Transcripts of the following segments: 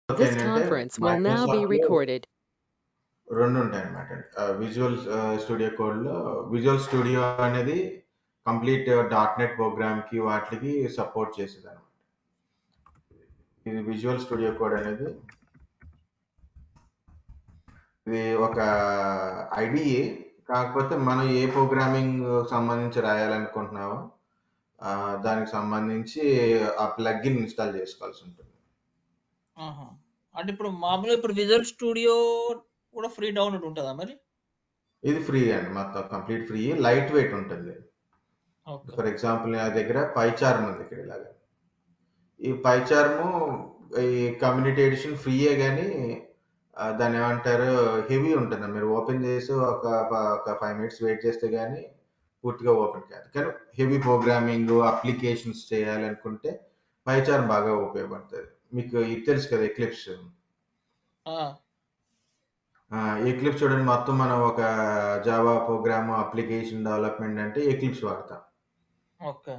This ఏంటంటే conference will now be మైక్రోసాఫ్ట్‌లో recorded. 2 ఉంటాయన్నమాట. Visual studio కోడ్‌లో విజువల్ స్టూడియో అనేది కంప్లీట్ డాట్ నెట్ ప్రోగ్రామ్‌కి వాటికి సపోర్ట్ చేసేదన్నమాట. ఇది విజువల్ స్టూడియో కోడ్ అనేది ఇది ఒక ఐడీఏ. కాకపోతే మనం ఏ ప్రోగ్రామింగ్ సంబంధించి రాయాలనుకుంటున్నామో దానికి సంబంధించి ఆ ప్లగ్ఇన్ ఇన్‌స్టాల్ చేసుకోవాల్సి ఉంటుంది. ఆహా! అంటే ఇప్పుడు మామూలుగా ఇప్పుడు విజువల్ స్టూడియో కూడా ఫ్రీ డౌన్‌లోడ్ ఉంటదా మరి? ఇది ఫ్రీ అండి. మొత్తం కంప్లీట్ ఫ్రీ. లైట్ వెయిట్ ఉంటుంది. ఓకే. ఫర్ ఎగ్జాంపుల్ నా దగ్గర పైచార్మ్ ఉంది ఇక్కడ ఇలాగ. ఈ పైచార్మ్ ఈ కమ్యూనిటీ ఎడిషన్ ఫ్రీయే గానీ దాన్ని ఏమంటారు హెవీ ఉంటుంది. మీరు ఓపెన్ చేసి ఒక 5 మినిట్స్ వెయిట్ చేస్తే గానీ పూర్తిగా ఓపెన్ కాదు. కానీ హెవీ ప్రోగ్రామింగ్ అప్లికేషన్స్ చేయాలనుకుంటే పైచార్మ్ బాగా ఉపయోగపడుతుంది. మీకు ఇది తెలుసు కదా ఎక్లిప్స్. ఆ! ఎక్లిప్స్ చూడండి మొత్తం మనం ఒక జావా ప్రోగ్రామ్ అప్లికేషన్ డెవలప్మెంట్ అంటే ఎక్లిప్స్ వాడతాం. ఓకే.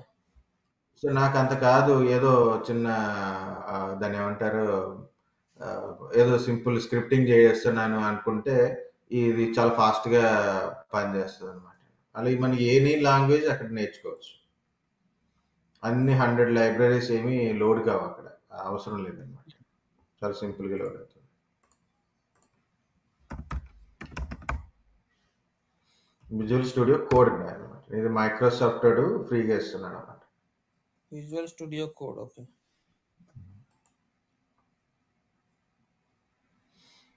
సో నాకు అంత కాదు. ఏదో చిన్న దాన్ని ఏమంటారు ఏదో సింపుల్ స్క్రిప్టింగ్ చేస్తున్నాను అనుకుంటే ఇది చాలా ఫాస్ట్‌గా పనిచేస్తది అనమాట. అలాగే మనకి ఎనీ లాంగ్వేజ్ అక్కడ నేర్చుకోవచ్చు. అన్ని 100 లైబ్రరీస్ ఏమి లోడ్ కావు అక్కడ. అవసరం లేదనమాట. చాలా సింపుల్‌గా లోడ్ అవుతుంది. విజువల్ స్టూడియో కోడ్ అనమాట. ఇది మైక్రోసాఫ్ట్ వాడు ఫ్రీగా ఇస్తున్నాడు అనమాట. Visual studio code okay.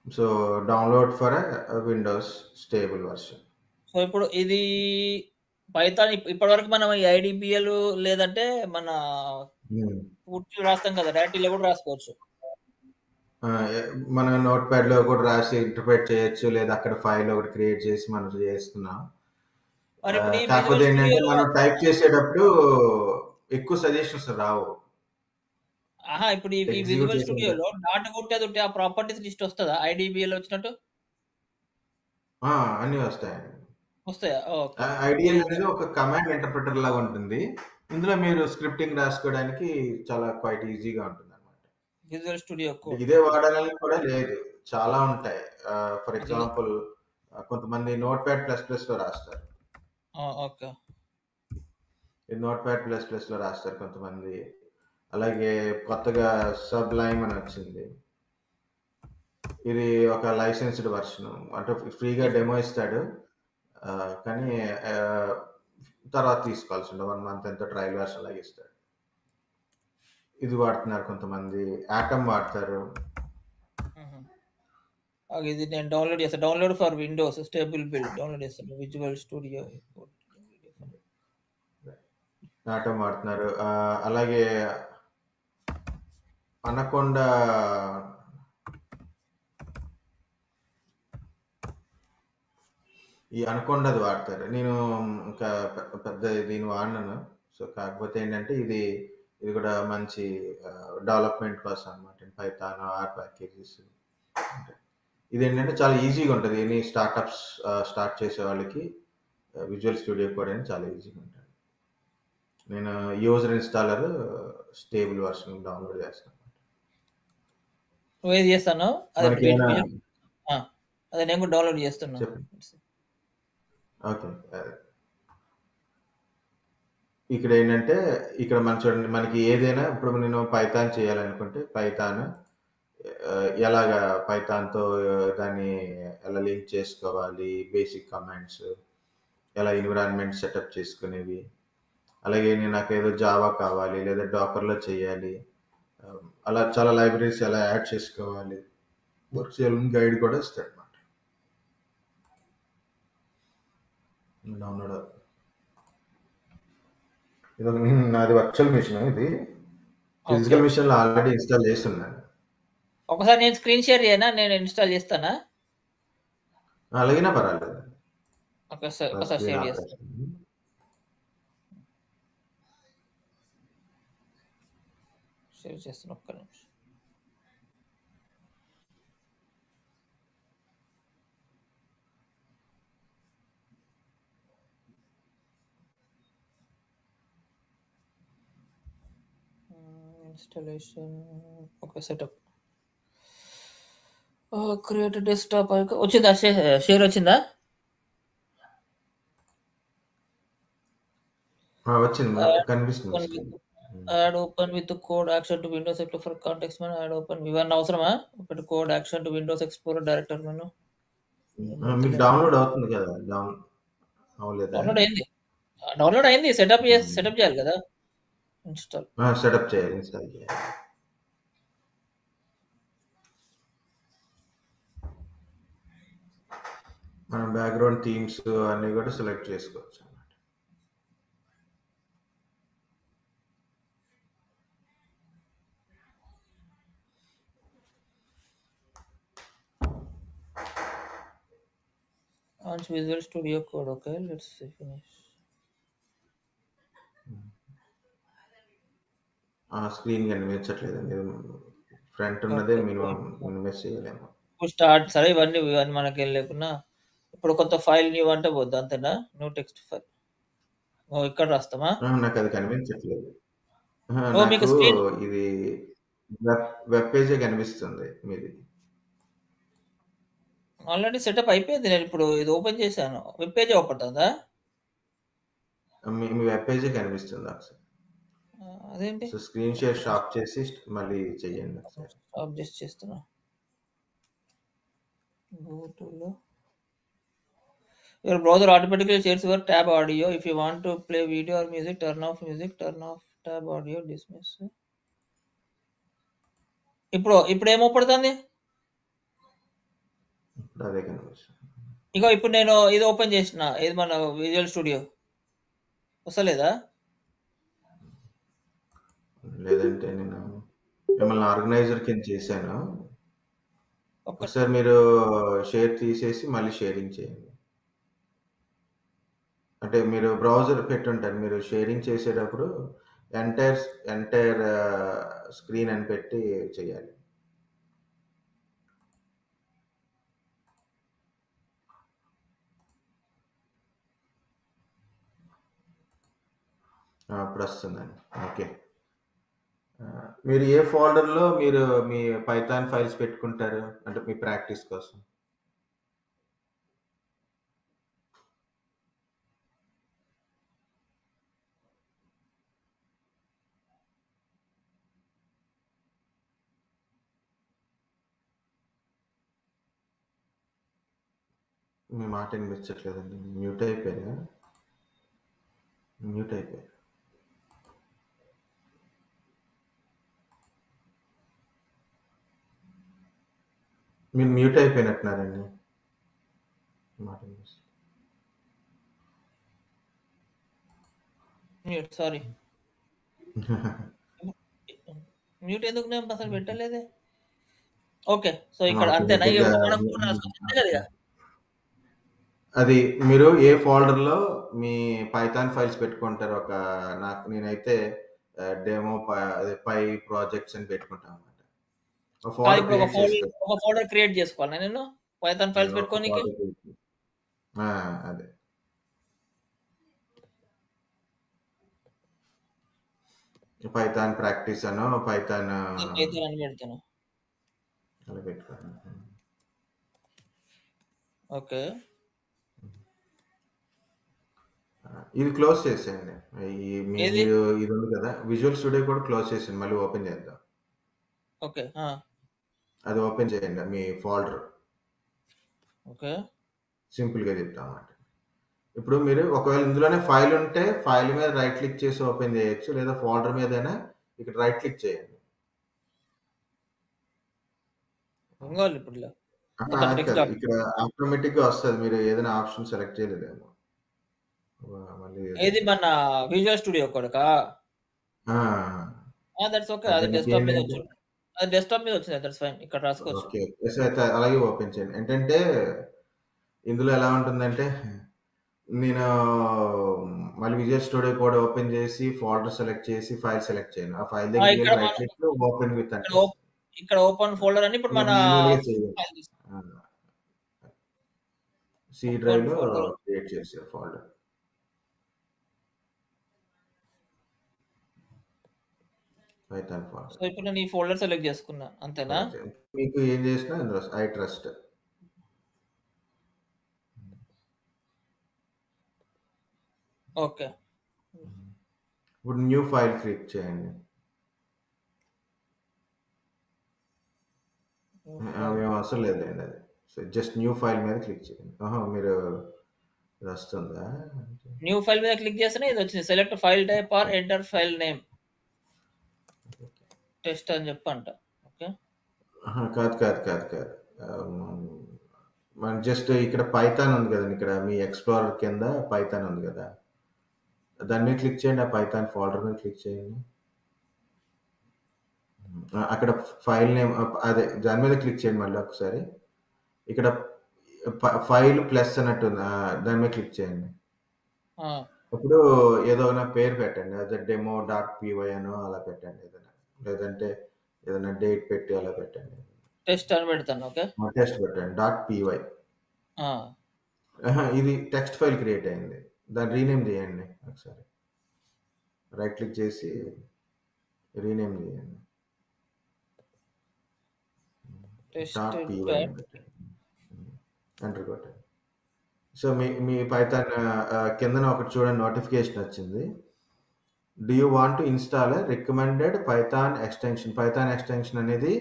So download for Windows stable version. So ఇప్పుడు ఇది పైథాన్ ఇప్పటివరకు మనం ఈ ఐడిబిఎల్ లేదంటే మన పూర్తిగా రాస్తాం కదా డైరెక్ట్ కూడా రాసుకోవచ్చు. మనం నోట్ ప్యాడ్ లో కూడా రాసి ఇంటర్ప్రెట్ చేయొచ్చు, లేదా అక్కడ ఫైల్ ఒకటి క్రియేట్ చేసి మనం చేస్తున్నాం. మరి ఇప్పుడు ఈ కాకపోతే విజువల్ ఏంటంటే స్టూడియోలో మనం టైప్ చేసేటప్పుడు ఎక్కువ సజెషన్స్ రావు. ఇప్పుడు ఈ ఎగ్జిక్యూట్ విజువల్ చేసేటప్పుడు స్టూడియోలో డాట్ కొట్టేది ఉంటే ఆ ప్రాపర్టీస్ లిస్ట్ వస్తుందా ఐడిబిఎల్ వచ్చినట్టు అన్నీ వస్తాయండి. వస్తాయా? ఓకే. ఐడియల్ అనేది ఒక కమాండ్ ఇంటర్ప్రిటర్ లాగా ఉంటుంది. ఇందులో మీరు స్క్రిప్టింగ్ రాసుకోవడానికి చాలా క్వైట్ ఈజీగా ఉంటుంది అనమాట. విజువల్ స్టూడియో కోడ్ ఇదే వాడాలని కూడా లేదు, చాలా ఉంటాయి. ఫర్ అది ఎగ్జాంపుల్ కొంతమంది నోట్ ప్యాడ్ ప్లస్ ప్లస్ లో రాస్తారు. Okay. Note pad plus plus లో రాస్తారు కొంతమంది. అలాగే కొత్తగా సబ్ లైమ్ అని వచ్చింది. ఇది ఒక లైసెన్స్డ్ వర్షన్, అంటే ఫ్రీగా డెమో ఇస్తాడు. కానీ తర్వాత తీసుకోవాల్సి ఉంటుంది. 1 మంత్ ఎంతో ట్రయల్ వర్షన్ లాగా ఇస్తాడు. ఇది వాడుతున్నారు కొంతమంది. యాటమ్ వాడతారు. ఇది నేను డౌన్లోడ్ చేస్తాను. Download for Windows stable build download చేస్తాను. విజువల్ స్టూడియో యాటమ్ వాడుతున్నారు. అలాగే అనకొండ ఈ అనకొండది వాడతారు. నేను ఇంకా పెద్ద దీన్ని వాడినాను. సో కాకపోతే ఏంటంటే ఇది కూడా మంచి డెవలప్మెంట్ కోసం అనమాట. Python R packages. ఇది ఏంటంటే చాలా ఈజీగా ఉంటుంది. ఎనీ స్టార్టప్స్ స్టార్ట్ చేసే వాళ్ళకి విజువల్ స్టూడియో కోడ్ అని చాలా ఈజీగా ఉంటుంది. నేను user installer stable version download చేస్తాను. ఏది చేస్తాను అదే మనకి ఏమైనా అదే నేను కూడా డౌన్లోడ్ చేస్తున్నా. ఓకే. ఇక్కడ ఏంటంటే ఇక్కడ మన చూడండి, మనకి ఏదైనా ఇప్పుడు నేను పైథాన్ చేయాలనుకుంటే పైథాన్ ఎలాగా పైథాన్తో దాన్ని ఎలా లింక్ చేసుకోవాలి, బేసిక్ కమాండ్స్ ఎలా ఎన్విరాన్మెంట్ సెటప్ చేసుకునేవి. అలాగే నాకు ఏదో జావా కావాలి లేదా డాకర్లో చేయాలి, అలా చాలా లైబ్రరీస్ ఎలా యాడ్ చేసుకోవాలి, వర్క్ చేయాలని గైడ్ కూడా ఇస్తాడు అనమాట. డౌన్లోడ్ ఇది నాది వర్చువల్ మిషన్. ఇది ఫిజికల్ మిషన్ లో ఆల్రెడీ ఇన్స్టాల్ చేస్తున్నాను. ఒకసారి నేను స్క్రీన్ షేర్ చేయనా, నేను ఇన్స్టాల్ చేస్తానా? అలాగినా పర్వాలేదు. ఒకసారి షేర్ చేస్తాను. షేర్ చేస్తాను ఒక్క నిమిషం. ఇన్స్టాలేషన్ ఒక సెటప్ క్రియేట్ డెస్క్టాప్ వచ్చిందా? షేర్ వచ్చిందా? వచ్చింది, కనిపిస్తుంది screen. Add open with code action to Windows explorer for context menu. Add open ఇవన్నీ అవసరమా? ఒకటి code action to Windows explorer director menu. మీకు డౌన్లోడ్ అవుతుంది కదా, అవ్వలేదా? డౌన్లోడ్ అయింది. సెటప్ చేయాలి కదా. ఇన్స్టాల్ సెటప్ చేయాలి, ఇన్స్టాల్ చేయాలి. మనం బ్యాక్గ్రౌండ్ థీమ్స్ అన్ని కూడా సెలెక్ట్ చేసుకోవచ్చు అన్నమాట. launch Visual Studio Code. Okay, let's see, finish. Screen కనిపించట్లేదండి, ఫ్రంట్ ఉన్నదే మినిమైజ్ చేయలేము. స్టార్ట్ సరే, ఇవన్నీ మనకి ఏం లేకున్నా ఇప్పుడు కొత్త ఫైల్ న్యూ అంటే పోద్దు అంతేనా? న్యూ టెక్స్ట్ ఫైల్ ఇక్కడ రాస్తామా? నాకు అది కనిపించట్లేదు. మీకు నాకు స్క్రీన్ ఇది వెబ్ పేజే కనిపిస్తుంది మీది. ఆల్రెడీ సెటప్ అయిపోయింది. నేను ఇప్పుడు ఇది ఓపెన్ చేశాను. వెబ్ పేజ్ ఓపెన్ అవుతుందా? మీ వెబ్ పేజే కనిపిస్తుంది ఒకసారి. అదేంటి? సో స్క్రీన్ షేర్ స్టాప్ చేసి మళ్ళీ చెయ్యండి ఒకసారి. స్టాప్ చేసి చేస్తున్నా. Go to your browser automatically shares your tab audio. If you want to play video or music, turn off tab audio, dismiss. ఇప్పుడు ఏమోపడుతుంది? అదే కనిపిస్తుంది. ఇగో ఇప్పుడు నేను ఇది ఓపెన్ చేసిన, ఇది మన విజువల్ స్టూడియో వస్తలేదా? లేదంటే నేను మిమ్మల్ని ఆర్గనైజర్ కింద చేశాను. ఒకసారి మీరు షేర్ తీసేసి మళ్ళీ షేరింగ్ చేయండి. అంటే మీరు బ్రౌజర్ పెట్టుంటారు, మీరు షేరింగ్ చేసేటప్పుడు ఎంటైర్ స్క్రీన్ అని పెట్టి చేయాలి. ఇప్పుడు వస్తుందండి. ఓకే, మీరు ఏ ఫోల్డర్లో మీరు మీ పైథాన్ ఫైల్స్ పెట్టుకుంటారు అంటే మీ ప్రాక్టీస్ కోసం? మీ మాట వినిపించట్లేదండి, మ్యూట్ అయిపోయారా? మ్యూట్ అయిపోయారు. మీరు మ్యూట్ అయిపోయినట్టున్నారండి, మాట మ్యూట్, సారీ. మ్యూట్ ఎందుకు నేను అసలు పెట్టలేదే? ఓకే, సో ఇక్కడ అంతేనా? అది మీరు ఏ ఫోల్డర్లో మీ పైథాన్ ఫైల్స్ పెట్టుకుంటారు? నేనైతే డెమో పై ప్రాజెక్ట్స్ అని పెట్టుకుంటాను అన్నమాట. ఒక ఫోల్డర్ క్రియేట్ చేసుకోవాలి నేను పైథాన్ ఫైల్స్ పెట్టుకోనికి. అదే పైథాన్ ప్రాక్టీస్ అనో పైథాన్ అని పెడతాను. అలా పెట్టుకోండి. ఓకే, ఇది క్లోజ్ చేసేయండి. ఇది ఉంది కదా విజువల్ స్టూడియో కూడా క్లోజ్ చేసేయండి, మళ్ళీ ఓపెన్ చేద్దాం. ఓకే, అది ఓపెన్ చేయండి మీ ఫోల్డర్. ఓకే, సింపుల్ గా చెప్తాం అన్నమాట. ఇప్పుడు మీరు ఒకవేళ ఇందులోనే ఫైల్ ఉంటే ఫైల్ మీద రైట్ క్లిక్ చేసి ఓపెన్ చేయొచ్చు, లేదా ఫోల్డర్ మీదైనా ఇక్కడ రైట్ క్లిక్ చేయండి. ఇక్కడ ఆటోమేటిక్ గా వస్తుంది, మీరు ఏదైనా ఆప్షన్ సెలెక్ట్ చేయలేదేమో. ఏది మన విజువల్ స్టూడియో కొడకా? దట్స్ ఓకే, అది డెస్క్టాప్ మీద వచ్చింది. అది డెస్క్టాప్ మీద వచ్చింది, దట్స్ ఫైన్. ఇక్కడ రాసుకోవచ్చు. ఓకే, అయితే అలాగే ఓపెన్ చేయండి. ఏంటంటే ఇందులో ఎలా ఉంటుందంటే నేను మళ్ళీ విజువల్ స్టూడియో కూడా ఓపెన్ చేసి ఫోల్డర్ సెలెక్ట్ చేసి ఫైల్ సెలెక్ట్ చేయను. ఆ ఫైల్ దగ్గర రైట్ క్లిక్ ఓపెన్ విత్ అంటే ఇక్కడ ఓపెన్ ఫోల్డర్ అని ఇప్పుడు మన సి డ్రైవ్ లో క్రియేట్ చేసే ఫోల్డర్. Python so folder. ఇప్పుడు నేను ఈ ఫోల్డర్ సెలెక్ట్ చేసుకున్నా అంతేనా? మీకు ఏం చేసినా ఇందులో ఐ ట్రస్ట్. ఓకే. ఇప్పుడు న్యూ ఫైల్ క్లిక్ చేయండి. అవేం అవసరం లేదండి అది. సో జస్ట్ న్యూ ఫైల్ మీద క్లిక్ చేయండి. మీరు ఇది వస్తుందా? న్యూ ఫైల్ మీద క్లిక్ చేస్తేనే ఇది వచ్చింది. Select file type or enter file name test అని చెప్పంట. ఓకే. కాదు కాదు కాదు కాదు. మనం జస్ట్ ఇక్కడ పైథాన్ ఉంది కదండి, ఇక్కడ మీ ఎక్స్ప్లోరర్ కింద పైథాన్ ఉంది కదా, దాని మీద క్లిక్ చేయండి. ఆ పైథాన్ ఫోల్డర్ మీద క్లిక్ చేయండి. అక్కడ ఫైల్ నేమ్ అదే దాని మీద క్లిక్ చేయండి మళ్ళీ ఒకసారి. ఇక్కడ ఫైల్ ప్లస్ అన్నట్టు ఉంది, దాని మీద క్లిక్ చేయండి. ఇప్పుడు ఏదో నా పేరు పెట్టండి, అదే డెమో డాట్ పీవై అనో అలా పెట్టండి ఏదైనా, లేదంటే ఏదైనా డేట్ పెట్టి అలా పెట్టండి. టెస్ట్ అని పెడతాను. ఓకే. టెస్ట్ పెట్టండి డాట్ పీవై. ఇది టెక్స్ట్ ఫైల్ క్రియేట్ అయింది, దాన్ని రీనేమ్ చేయండి ఒకసారి. రైట్ క్లిక్ చేసి రీనేమ్ చేయండి, డాట్ పీవై అని పెట్టండి. ఎంటర్ కొట్టండి. సో మీ పైథాన్ కిందన ఒకటి చూడండి, నోటిఫికేషన్ వచ్చింది. Do you want to install recommended Python extension. Python extension అనేది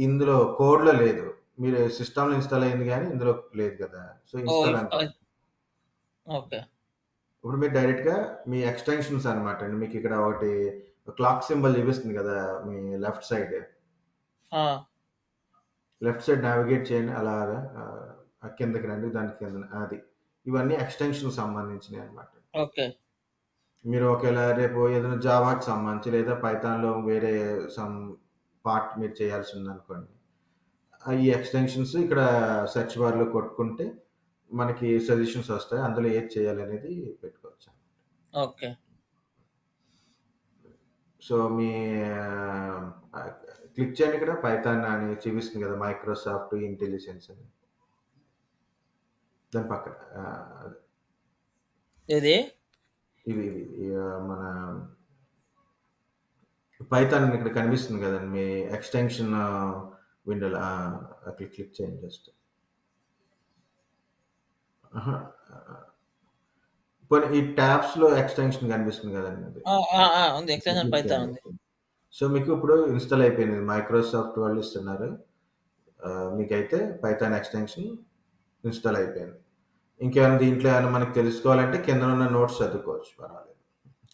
ఇందులో కోడ్లో లేదు, మీరు సిస్టంలో ఇన్స్టాల్ అయింది కానీ ఇందులో లేదు కదా, సో ఇన్స్టాల్ అనుకోండి. ఓకే. ఇప్పుడు మీరు డైరెక్ట్గా మీ ఎక్స్టెన్షన్స్ అనమాట అండి. మీకు ఇక్కడ ఒకటి క్లాక్ సింబల్ చూపిస్తుంది కదా మీ left side. Left side navigate చేయండి అలాగా, కిందకి రండి, దాని కింద అది. ఇవన్నీ ఎక్స్టెన్షన్ సంబంధించినవి అనమాట. ఓకే. మీరు ఒకవేళ రేపు ఏదైనా జావాకి సంబంధించి లేదా పైథాన్లో వేరే సమ్ పార్ట్ మీరు చేయాల్సి ఉందనుకోండి, ఈ ఎక్స్టెన్షన్స్ ఇక్కడ సెర్చ్ బార్లో కొట్టుకుంటే మనకి సజెషన్స్ వస్తాయి, అందులో ఏది చేయాలనేది పెట్టుకోవచ్చు. ఓకే. సో మీ క్లిక్ చేయండి, ఇక్కడ పైథాన్ అని చూపిస్తుంది కదా, మైక్రోసాఫ్ట్ ఇంటెలిజెన్స్ అని, దాని పక్కన ఇది ఇది మన పైథాన్ ఇక్కడ కనిపిస్తుంది కదండి మీ ఎక్స్టెన్షన్ విండోలో, క్లిక్ చేయండి జస్ట్. ఈ ట్యాబ్స్ లో ఎక్స్టెన్షన్ కనిపిస్తుంది కదండి, ఉంది. ఎక్స్టెన్షన్ పైథాన్ ఉంది. సో మీకు ఇప్పుడు ఇన్స్టాల్ అయిపోయింది, మైక్రోసాఫ్ట్ వాళ్ళు ఇస్తున్నారు. మీకైతే పైథాన్ ఎక్స్టెన్షన్ ఇన్స్టాల్ అయిపోయింది. ఇంకేమైనా దీంట్లో ఏమైనా మనకి తెలుసుకోవాలంటే కింద ఉన్న నోట్స్ చదువుకోవచ్చు, పర్వాలేదు.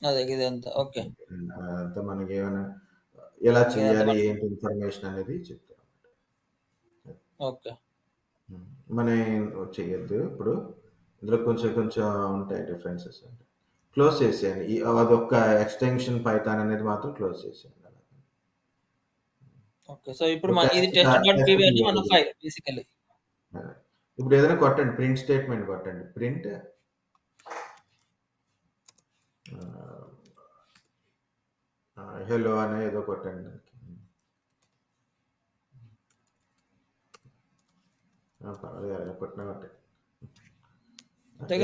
అదే ఇదంతా ఓకే. అంతా మనకి ఏమైనా ఎలా చేయాలి ఏంటి ఇన్ఫర్మేషన్ అనేది చెప్తారు. ఓకే. మనం చేయొద్దు ఇప్పుడు, ఇందులో కొంచెం కొంచెం ఉంటాయి డిఫరెన్సెస్. అంటే క్లోజ్ చేసేయండి, అదొక్క ఎక్స్టెన్షన్ పైథాన్ అనేది మాత్రం క్లోజ్ చేసేయండి. ఓకే. సో ఇప్పుడు ఇది test.py అని మన ఫైల్ బేసికల్లీ. ఇప్పుడు ఏదైనా కొట్టండి, ప్రింట్ స్టేట్మెంట్ కొట్టండి, ప్రింట్ హెలో అనే ఏదో కొట్టండి. పర్వాలేదు కొట్టినా కొట్టే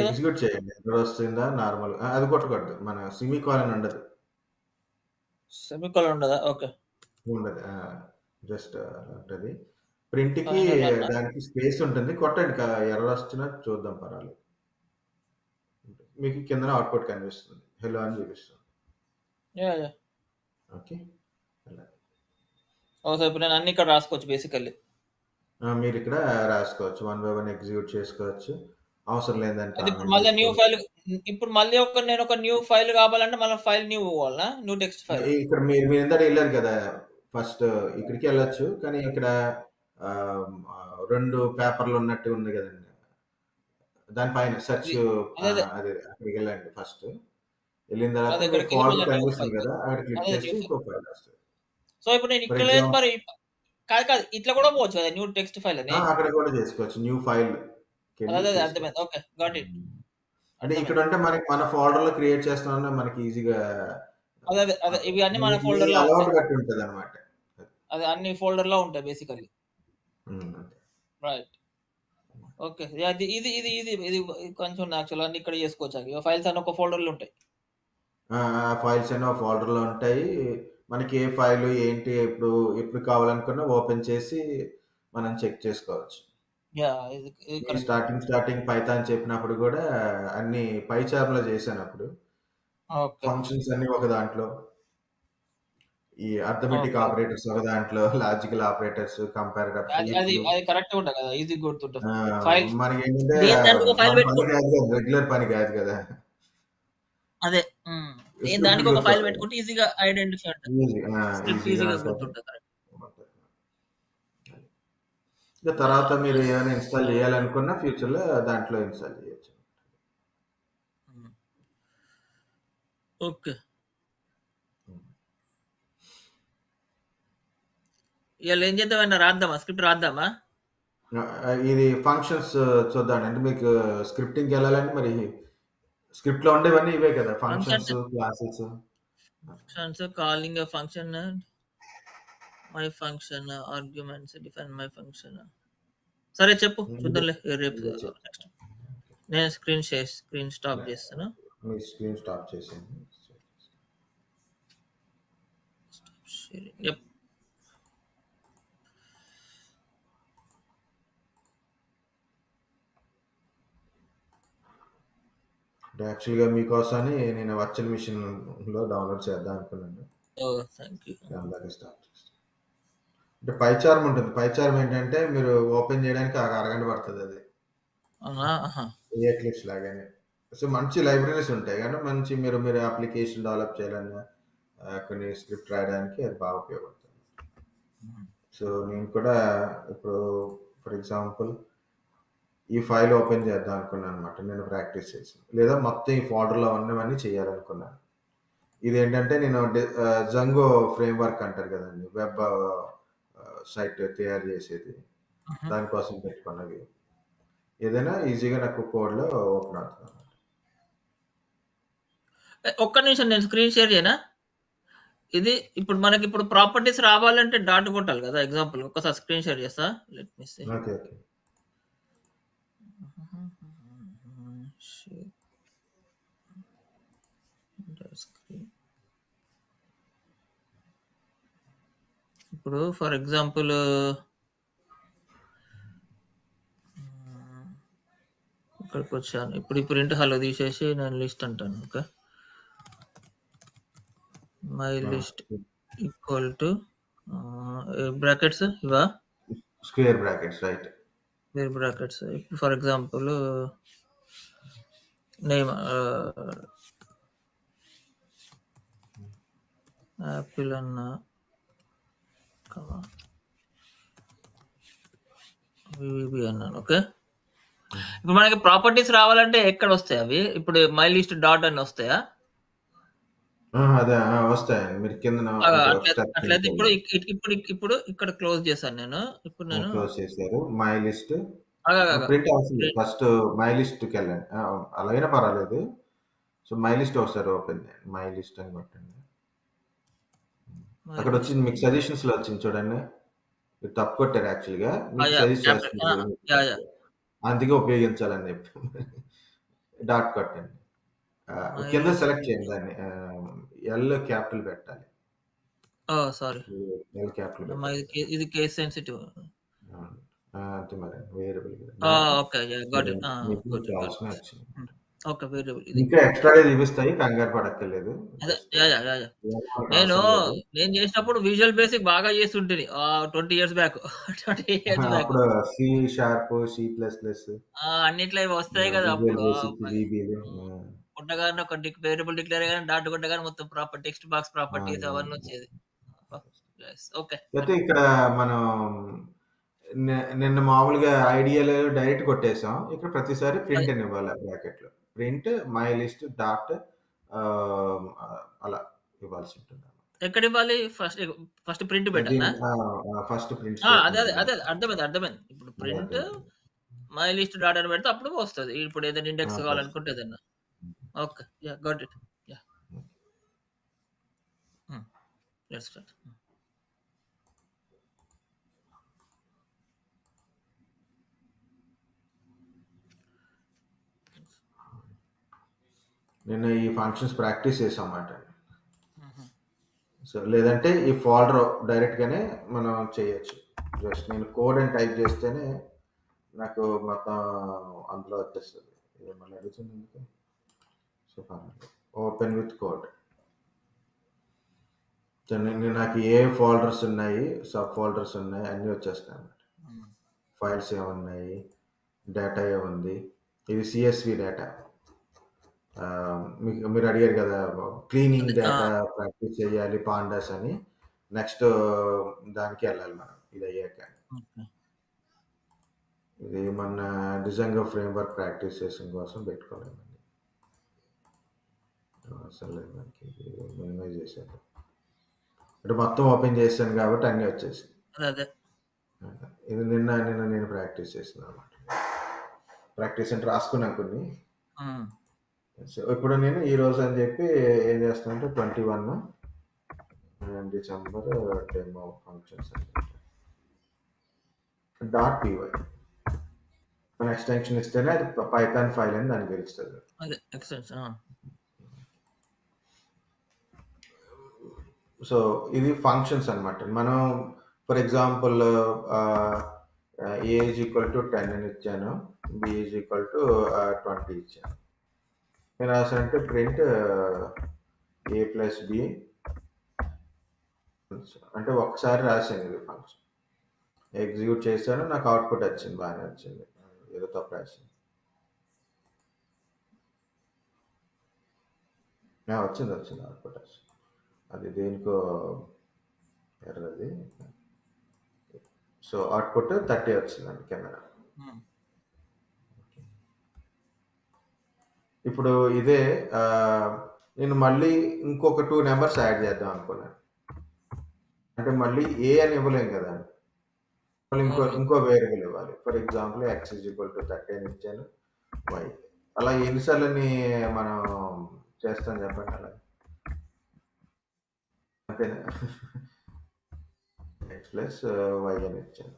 ఎగ్జిక్యూట్ చేయండి. ఎక్కడ వస్తుందా నార్మల్, అది కొట్టకూడదు, మన సెమీకోలన్ ఉండదు. సెమీకోలన్ ఉండదా? ఓకే. ఉండదు, జస్ట్ ఉంటుంది. ప్రింట్ కి దానికి స్పేస్ ఉంటుంది, కొట్టండి, ఎర్రర్ వస్తున్నా చూద్దాం, పర్వాలేదు. మీకు కింద అవుట్పుట్ కనిపిస్తుంది, హెలో అని చూపిస్తుంది. ఓకే. ఇప్పుడు నేను అన్ని ఇక్కడ రాసుకోవచ్చు బేసికల్లీ. మీరు ఇక్కడ రాసుకోవచ్చు, 1 by 1 ఎగ్జిక్యూట్ చేసుకోవచ్చు, అవసరం లేదంటే ఇప్పుడు మళ్ళీ న్యూ ఫైల్, ఇప్పుడు మళ్ళీ నేను ఒక న్యూ ఫైల్ కావాలంటే మళ్ళీ ఫైల్ న్యూ పోవాలా, న్యూ టెక్స్ట్ ఫైల్. ఇక్కడ మీరు ఇంత వెళ్ళారు కదా, ఫస్ట్ ఇక్కడికి వెళ్ళొచ్చు, కానీ ఇక్కడ 2 పేపర్లు ఉన్నట్టు ఉంది కదండి, దానిపైన సెర్చ్ అది అక్కడికి వెళ్ళండి. ఫస్ట్ వెళ్ళిన తర్వాత ఫోల్డర్ కనిపిస్తుంది కదా, అక్కడ క్లిక్ చేస్తే ఇంకో ఫైల్ వస్తుంది. సో ఇప్పుడు నేను ఇక్కడ లేదు మరి, కాదు ఇట్లా కూడా పోవచ్చు కదా న్యూ టెక్స్ట్ ఫైల్ అని, అక్కడ కూడా చేసుకోవచ్చు, న్యూ ఫైల్. అర్థమైంది. Okay, got it. అంటే ఇక్కడ ఉంటే మనకి మన ఫోల్డర్ లో క్రియేట్ చేస్తామన్నా మనకి ఈజీగా, అదే ఇవి అన్ని మన ఫోల్డర్ లో ఉంటుంది అనమాట. అదే అన్ని ఫోల్డర్ లో ఉంటాయి బేసికల్లీ. రైట్. ఓకే. ఇది ఇది ఇది ఇది ఇది కొంచెం యాక్చువల్ అన్ని ఇక్కడ చేసుకోవచ్చు. ఫైల్స్ అన్ని ఒక ఫోల్డర్ లో ఉంటాయి. ఫైల్స్ అన్ని ఒక ఫోల్డర్ లో ఉంటాయి. మనకి ఏ ఫైల్ ఏంటి ఎప్పుడు కావాలనుకున్నా ఓపెన్ చేసి మనం చెక్ చేసుకోవచ్చు. యా ఇది ఈ కరెక్ట్. స్టార్టింగ్ పైథాన్ చెప్పినప్పుడు కూడా అన్ని పైచార్మ్‌లో చేశాను అప్పుడు. ఓకే. ఫంక్షన్స్ అన్ని ఒక దాంట్లో, ఈ అర్థమెటిక్ ఓకే. ఆపరేటర్స్ ఒక దాంట్లో, లాజికల్ ఆపరేటర్స్, కంపారిటర్స్, అది అది ఇఫ్‌లు. అది కరెక్ట్‌గా ఉంటది కదా! ఈజీ గుర్తుంటది. ఆ, ఫైల్ మనకేంటంటే దేని దానికి ఒక ఫైల్ మన పని పెట్టుకుంటే కాదు కదా, రెగ్యులర్ పని కాదు కదా. అదే. హ్మ్. దేని స్క్రిప్ట్ దానికి ఒక ఫైల్ గుర్తొస్తుంది. పెట్టుకుంటే ఈజీగా ఐడెంటిఫై ఉంటది. ఈజీ స్క్రిప్ట్ ఈజీగా ఈజీగా ఉంటుంది. గుర్తుంటది. కరెక్ట్. ఇక తర్వాత మీరు నైస్. ఏమైనా ఇన్స్టాల్ చేయాలనుకున్నా ఫ్యూచర్లో దాంట్లో ఇన్స్టాల్ చేయొచ్చు. ఓకే. ఇయాల ఏం చేద్దామన్నా రాద్దామా? స్క్రిప్ట్ రాద్దామా? ఇది ఫంక్షన్స్ చూద్దాం అంటే మీకు స్క్రిప్టింగ్కి వెళ్ళాలంటే మరి స్క్రిప్ట్లో ఉండేవన్నీ ఇవే కదా, functions, functions classes. Calling a function my function arguments define my function. సరే చెప్పు చూద్దాంలే రేపు ఇవే చెప్పు. నెక్స్ట్. నేను స్క్రీన్ స్టాప్ చేస్తాను. మీ స్క్రీన్ స్టాప్ చేసేయండి. యప్. అంటే యాక్చువల్గా మీకోసమని నేను వర్చువల్ మిషన్లో డౌన్లోడ్ చేద్దాం అనుకున్నాను. ఓ థ్యాంక్ యూ. దాని స్టార్ట్ చేస్తాను. అంటే పైచార్మ్ ఉంటుంది. పైచార్మ్ ఏంటంటే మీరు ఓపెన్ చేయడానికి ఒక అరగంట పడుతుంది అది, అవునా? ఆహా. ఏ క్లిప్స్ లాగానే. సో మంచి లైబ్రరీస్ ఉంటాయి కానీ మంచి మీరు అప్లికేషన్ డెవలప్ చేయాలన్నా కొన్ని స్క్రిప్ట్ రాయడానికి అది బాగా ఉపయోగపడుతుంది. సో నేను కూడా ఇప్పుడు ఫర్ ఎగ్జాంపుల్ ఈ ఫైల్ ఓపెన్ చేద్దాం అనుకున్నాను అనమాట, నేను ప్రాక్టీస్ చేసి, లేదా మొత్తం ఈ ఫోల్డర్లో ఉన్నవన్నీ చేయాలనుకున్నాను. ఇదేంటంటే నేను జంగో ఫ్రేమ్ వర్క్ అంటారు కదండి, వెబ్ సైట్ తయారు చేసేది, దానికోసం పెట్టుకున్నది. ఏదైనా ఈజీగా నాకు కోడ్లో ఓపెన్ అవుతుంది. ఒక్క నిమిషం నేను స్క్రీన్ షేర్ చేయనా? ఇది ఇప్పుడు మనకి ఇప్పుడు ప్రాపర్టీస్ రావాలంటే డాట్ కొట్టాలి కదా. ఎగ్జాంపుల్ ఒక్కసారి స్క్రీన్ షేర్ చేస్తా. Let me see. Okay okay. ఇప్పుడు ఫర్ ఎగ్జాంపుల్ ఇక్కడికి వచ్చాను. ఇప్పుడు ఈ ప్రింట్ హలో తీసేసి నేను లిస్ట్ అంటాను. Okay, my list equal to brackets ఇవా, square brackets right. Square brackets. ఇప్పుడు ఫర్ ఎగ్జాంపుల్ నేమ్ యాపిల్ అన్న వివిబి అన్నాను. ఓకే, ఇప్పుడు మనకి ప్రాపర్టీస్ రావాలంటే ఎక్కడ వస్తాయి అవి? ఇప్పుడు మై లిస్ట్ డాట్ అని వస్తాయా? అదే వస్తాయండి. మీరు కింద స్టెప్స్ అట్లయితే ఇప్పుడు ఇక్కడ క్లోజ్ చేశాను నేను. ఇప్పుడు నేను క్లోజ్ చేశారు. మై లిస్ట్ ఆగా ప్రింట్ అవసరం లేదు. ఫస్ట్ మై లిస్ట్కి వెళ్ళండి. అలాగైనా పర్వాలేదు. సో మై లిస్ట్ ఒకసారి ఓపెన్ చేయండి. మై లిస్ట్ అని కొట్టండి. అక్కడ వచ్చింది మీకు సజెషన్స్ లో వచ్చింది చూడండి. మీరు తప్పు కొట్టారు యాక్చువల్గా, మీకు సజెస్ట్ చేస్తుంది అందుకే ఉపయోగించాలని చెప్పి డాట్ కొట్టండి. కింద సెలెక్ట్ చేయండి దాన్ని, ఎల్ క్యాపిటల్ పెట్టాలి. సారీ, ఎల్ క్యాపిటల్ పెట్టాలి. ఇది కేస్ సెన్సిటివ్. అంతే మరి, వేరియబుల్ ఓకే, గాట్ ఇట్. మీకు గుడ్ గుడ్. కావాల్సిన వచ్చింది. ఓకే, వేరియబుల్ ఇది. ఇంకా ఎక్స్ట్రాగా చూపిస్తాయి, కంగారు పడక్కర్లేదు. అదే జస్ట్ యా నేను అవసరం లేదు. నేను చేసినప్పుడు విజువల్ బేసిక్ బాగా చేస్తుంటుంది 20 years బ్యాక్. 20 years బ్యాక్ అప్పుడు C sharp, C plus plus, అన్నిట్లో ఇవి వస్తాయి కదా విజువల్ అప్పుడు. బేసిక్, వీబీలు. కొట్టగానే ఒక వేరియబుల్ డిక్లేర్ కానీ డాట్ కొట్టగానే మొత్తం టెక్స్ట్ బాక్స్ ప్రాపర్టీస్ అవన్నీ వచ్చేది. ఓకే, అయితే ఇక్కడ మనం నిన్న మామూలుగా ఐడియాలో డైరెక్ట్ కొట్టేసాం. ఇక్కడ ప్రతిసారి ప్రింట్ అని ఇవ్వాలి బ్రాకెట్ లో. ప్రింట్ మై లిస్ట్ డాట్ అలా ఇవ్వాల్సి ఉంటుంది. ఎక్కడ ఇవ్వాలి? ఫస్ట్ ప్రింట్ పెట్టాలా? ఫస్ట్ ప్రింట్ అదే స్టేట్మెంట్. అదే అర్థమైంది. ఇప్పుడు ప్రింట్ మై లిస్ట్ డాట్ అని పెడితే అప్పుడు వస్తుంది. ఇప్పుడు ఏదైనా ఇండెక్స్ కావాలనుకుంటే ఏదైనా. Okay, yeah got it. Yeah let's start. నిన్న ఈ ఫంక్షన్స్ ప్రాక్టీస్ చేసాం అన్నమాట. సో లేదంటే ఈ ఫోల్డర్ డైరెక్ట్గానే మనం చేయొచ్చు. జస్ట్ నేను కోడ్ అని టైప్ చేస్తేనే నాకు మొత్తం అందులో వచ్చేస్తుంది. ఇది మళ్ళీ అడుగుతుంది ఎందుకు? So open with code. నాకు ఏ ఫోల్డర్స్ ఉన్నాయి, సబ్ ఫోల్డర్స్ ఉన్నాయి, అన్నీ వచ్చేస్తాయి అన్నమాట. ఫైల్స్ ఏమున్నాయి, డేటా ఏముంది, ఇది సిఎస్వి డేటా. మీకు మీరు అడిగారు కదా క్లీనింగ్ డేటా ప్రాక్టీస్ చేయాలి పాండాస్ అని. నెక్స్ట్ దానికి వెళ్ళాలి మనం ఇది అయ్యాక. ఇది మన డిజంగో ఫ్రేమ్వర్క్ ప్రాక్టీస్ చేసిన కోసం పెట్టుకోలేమండి. అసలు మనకి మినిమైజ్ చేశాను అంటే మొత్తం ఓపెన్ చేశాను కాబట్టి అన్నీ వచ్చేసి. ఇది నిన్న నేను ప్రాక్టీస్ చేసిన అనమాట. ప్రాక్టీస్ అంటే రాసుకున్నాను కొన్ని. సో ఇప్పుడు నేను ఈ రోజు అని చెప్పి ఏం చేస్తానంటే 21 డిసెంబర్ డెమో ఫంక్షన్స్ డాట్ పై మన ఎక్స్టెన్షన్ ఇస్తేనే అది పైథాన్ ఫైల్ అని దానికి తెలుస్తుంది. సో ఇది ఫంక్షన్స్ అనమాట. మనం for example A is equal to 10 అని ఇచ్చాను, బి ఈజ్ ఈక్వల్ టు 20 ఇచ్చాను. నేను రాసానంటే ప్రింట్ ఏ ప్లస్ బి అంటే ఒకసారి రాశాను ఇది ఫంక్షన్, ఎగ్జిక్యూట్ చేశాను, నాకు అవుట్పుట్ వచ్చింది, బాగానే వచ్చింది. ఏదో తప్పు రాసింది, వచ్చింది అవుట్పుట్ వచ్చింది. అది దేనికో ఎర్రది. సో అవుట్పుట్ 30 వచ్చిందండి కెమెరా. ఇప్పుడు ఇదే నేను మళ్ళీ ఇంకొక 2 నెంబర్స్ యాడ్ చేద్దాం అనుకున్నాను. అంటే మళ్ళీ ఏ అని ఇవ్వలేం కదా, మళ్ళీ ఇంకో వేరియబుల్ ఇవ్వాలి. For example x is equal to 30 అని ఇచ్చాను, y. అలా ఎన్నిసార్లని మనం చేస్తాం చెప్పండి అలా? అంతేనా? x ప్లస్ y అని ఇచ్చాను.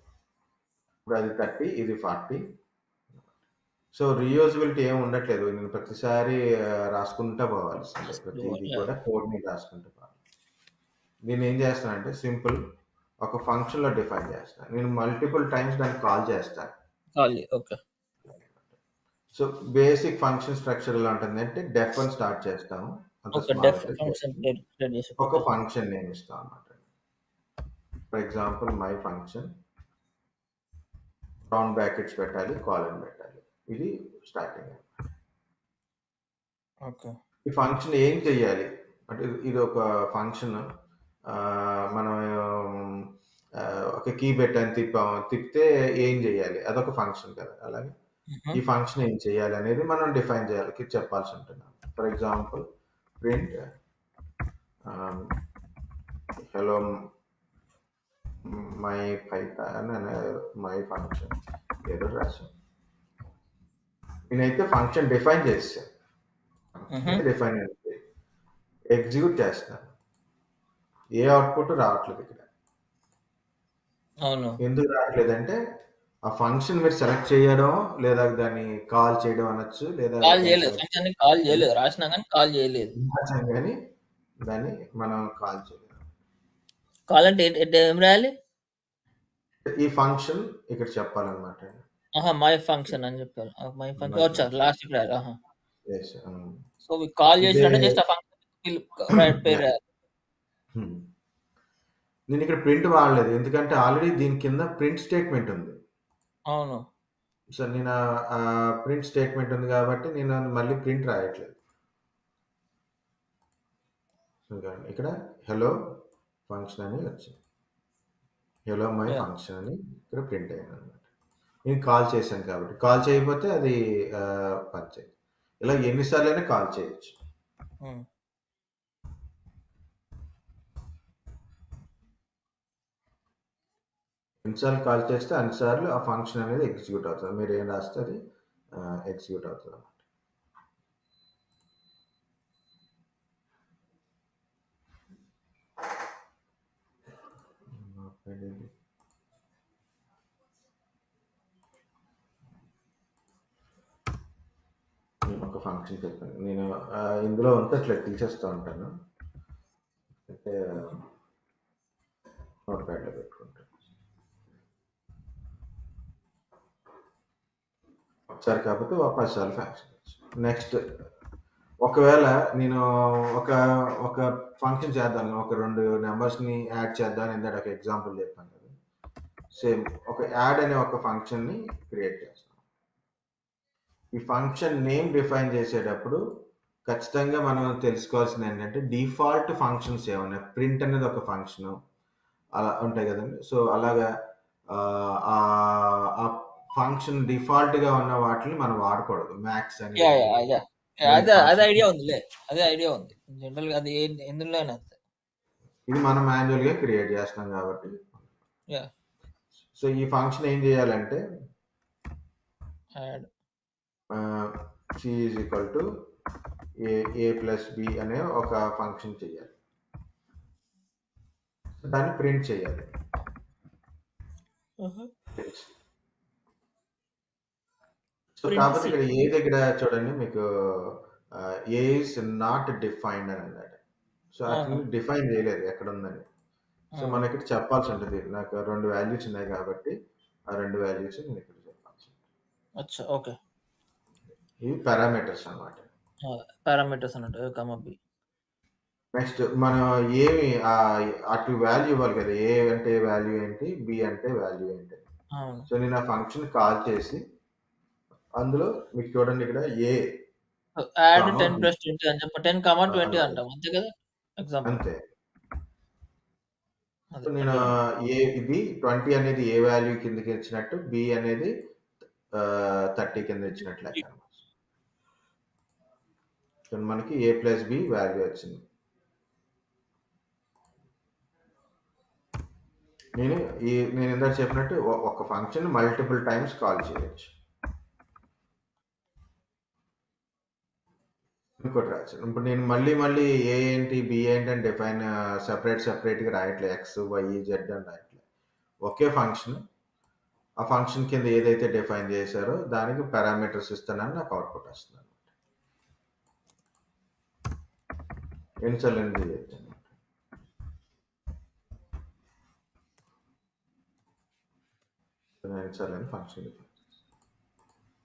ఇప్పుడు అది 30, ఇది 40. సో రీయూజబిలిటీ ఏమి ఉండట్లేదు. నేను ప్రతిసారి రాసుకుంటా పోవాలి, ప్రతిదీ కూడా కోడ్ని రాసుకుంటూ పోవాలి. నేను ఏం చేస్తానంటే సింపుల్ ఒక ఫంక్షన్లో డిఫైన్ చేస్తాను. నేను మల్టిపుల్ టైమ్స్ దాన్ని కాల్ చేస్తాను. సో బేసిక్ ఫంక్షన్ స్ట్రక్చర్ ఎలా ఉంటుంది అంటే డెఫ్ అని స్టార్ట్ చేస్తాము, ఒక ఫంక్షన్ నేమ్ ఇస్తాం అన్నమాట. For example my function, round brackets పెట్టాలి, కాలన్ పెట్టాలి, ఇది స్టార్టింగ్. ఈ ఫంక్షన్ ఏం చెయ్యాలి అంటే ఇది ఒక ఫంక్షన్, మనం ఒక కీ పెట్టాను, తిప్పితే ఏం చేయాలి, అదొక ఫంక్షన్ కదా. అలాగే ఈ ఫంక్షన్ ఏం చేయాలి అనేది మనం డిఫైన్ చేయాలి, చెప్పాల్సి ఉంటుంది. For example print hello my Python అనే మై ఫంక్షన్ ఏదో రాశాను. నేనైతే ఫంక్షన్ డిఫైన్ చేస్తాను, డిఫైన్ చేస్తే ఎగ్జిక్యూట్ చేస్తాను, ఏ అవుట్పుట్ రావట్లేదు ఇక్కడ. ఎందుకు రావట్లేదంటే ఆ ఫంక్షన్ మీరు సెలెక్ట్ చేయడం లేదా దాన్ని కాల్ చేయడం అనొచ్చు, లేదా కానీ దాన్ని మనం కాల్ చేయలేదు. కాల్ అంటే ఏం రాయాలి? ఈ ఫంక్షన్ ఇక్కడ చెప్పాలన్నమాట. మై ఫంక్షన్ అని చెప్పారు. My function last so call చేసినట్టే జస్ట్ ఆ ఫంక్షన్ పేరు రాయాలి. నేను ఇక్కడ ప్రింట్ వాడలేదు ఎందుకంటే ఆల్రెడీ దీని కింద ప్రింట్ స్టేట్మెంట్ ఉంది. అవును. సో నేను ప్రింట్ స్టేట్మెంట్ ఉంది కాబట్టి నేను మళ్ళీ ప్రింట్ రాయట్లేదు. ఇక్కడ హలో ఫంక్షన్ అని వచ్చింది, హలో మై ఫంక్షన్ అని ఇక్కడ ప్రింట్ అయ్యింది అనమాట. నేను కాల్ చేశాను కాబట్టి, కాల్ చేయకపోతే అది పనిచేయదు. ఇలా ఎన్నిసార్లు అయినా కాల్ చేయొచ్చు. ఎన్నిసార్లు కాల్ చేస్తే అన్నిసార్లు ఆ ఫంక్షన్ అనేది ఎగ్జిక్యూట్ అవుతుంది. మీరు ఏం రాస్తే అది ఎగ్జిక్యూట్ అవుతుంది అన్నమాట. ఒక ఫంక్షన్ చెప్పాను నేను, ఇందులో ఉంటే అట్లా తీసేస్తూ ఉంటాను. నోట్ ప్యాడ్లో పెట్టుకుంటాను. ఒకసారి కాకపోతే 10 సార్లు ఫ్యాక్షన్. నెక్స్ట్ ఒకవేళ నేను ఒక ఒక ఫంక్షన్ చేద్దాం, ఒక 2 నెంబర్స్ని యాడ్ చేద్దాం ఇందాక ఒక ఎగ్జాంపుల్ చెప్పాను కదా, సేమ్ ఒక యాడ్ అనే ఒక ఫంక్షన్ని క్రియేట్ చేస్తాను. ఈ ఫంక్షన్ నేమ్ డిఫైన్ చేసేటప్పుడు ఖచ్చితంగా మనం తెలుసుకోవాల్సింది ఏంటంటే డిఫాల్ట్ ఫంక్షన్స్ ఏమన్నా, ప్రింట్ అనేది ఒక ఫంక్షన్ అలా ఉంటాయి కదండి. సో అలాగా ఆ ఫంక్షన్ డిఫాల్ట్ గా ఉన్న వాటిని మనం వాడకూడదు. మ్యాక్స్ అని అదే ఐడియా ఉందిలే, అదే ఐడియా ఉంది జనరల్ గా, అది ఎందులో అంతే. ఇది మనం మాన్యువల్ గా క్రియేట్ చేస్తున్నాం కాబట్టి. సో ఈ ఫంక్షన్ ఏం చేయాలంటే C is equal to A plus B అనే ఒక ఫంక్షన్ చేయాలి, దాన్ని ప్రింట్ చేయాలి. సో కాకపోతే ఇక్కడ ఏ దగ్గర చూడండి మీకు ఏ ఇస్ నాట్ డిఫైన్డ్ అని అన్నాడు. సో యాక్చువల్లీ డిఫైన్ చేయలేదు ఎక్కడ ఉందని. సో మనకి ఇక్కడ చెప్పాల్సి ఉంటుంది, నాకు 2 వాల్యూస్ ఉన్నాయి కాబట్టి ఆ 2 వాల్యూస్ నేను ఇక్కడ చెప్పాల్సి ఉంటుంది. ఓకే, ఇవి పారామీటర్స్ అన్నమాట. పారామీటర్స్ అన్నట్టు. నెక్స్ట్ మనం ఏమి అటు వాల్యూ ఇవ్వాలి కదా, ఏ అంటే వాల్యూ ఏంటి, బి అంటే వాల్యూ ఏంటి. సో నేను ఆ ఫంక్షన్ కాల్ చేసి అందులో మీకు చూడండి ఇక్కడ ఏ యాడ్ 10 + 20 అని చెప్పి 10, 20 అంటాం అంతే కదా ఎగ్జాంపుల్. అంతే. సో నేను ఇది 20 అనేది ఏ వాల్యూ కిందకి ఇచ్చినట్టు, బి అనేది 30 కింద ఇచ్చినట్లు లెక్క. మనకి ఏ ప్లస్ బి వాల్యూ వచ్చింది. నేను ఇందాక చెప్పినట్టు ఒక ఫంక్షన్ మల్టిపుల్ టైమ్స్ కాల్ చేయొచ్చు. ఇంకోటి రాశాను. ఇప్పుడు నేను మళ్ళీ ఏ ఏంటి బి ఏంటి అని డిఫైన్ సెపరేట్గా రాయట్లేదు, ఎక్స్ వై జెడ్ అని రాయట్లేదు. ఒకే ఫంక్షన్, ఆ ఫంక్షన్ కింద ఏదైతే డిఫైన్ చేశారో దానికి పారామీటర్స్ ఇస్తానని నాకు అవుట్పుట్ వస్తుంది. ఎన్నిసార్లు చేయొచ్చు ఫంక్షన్.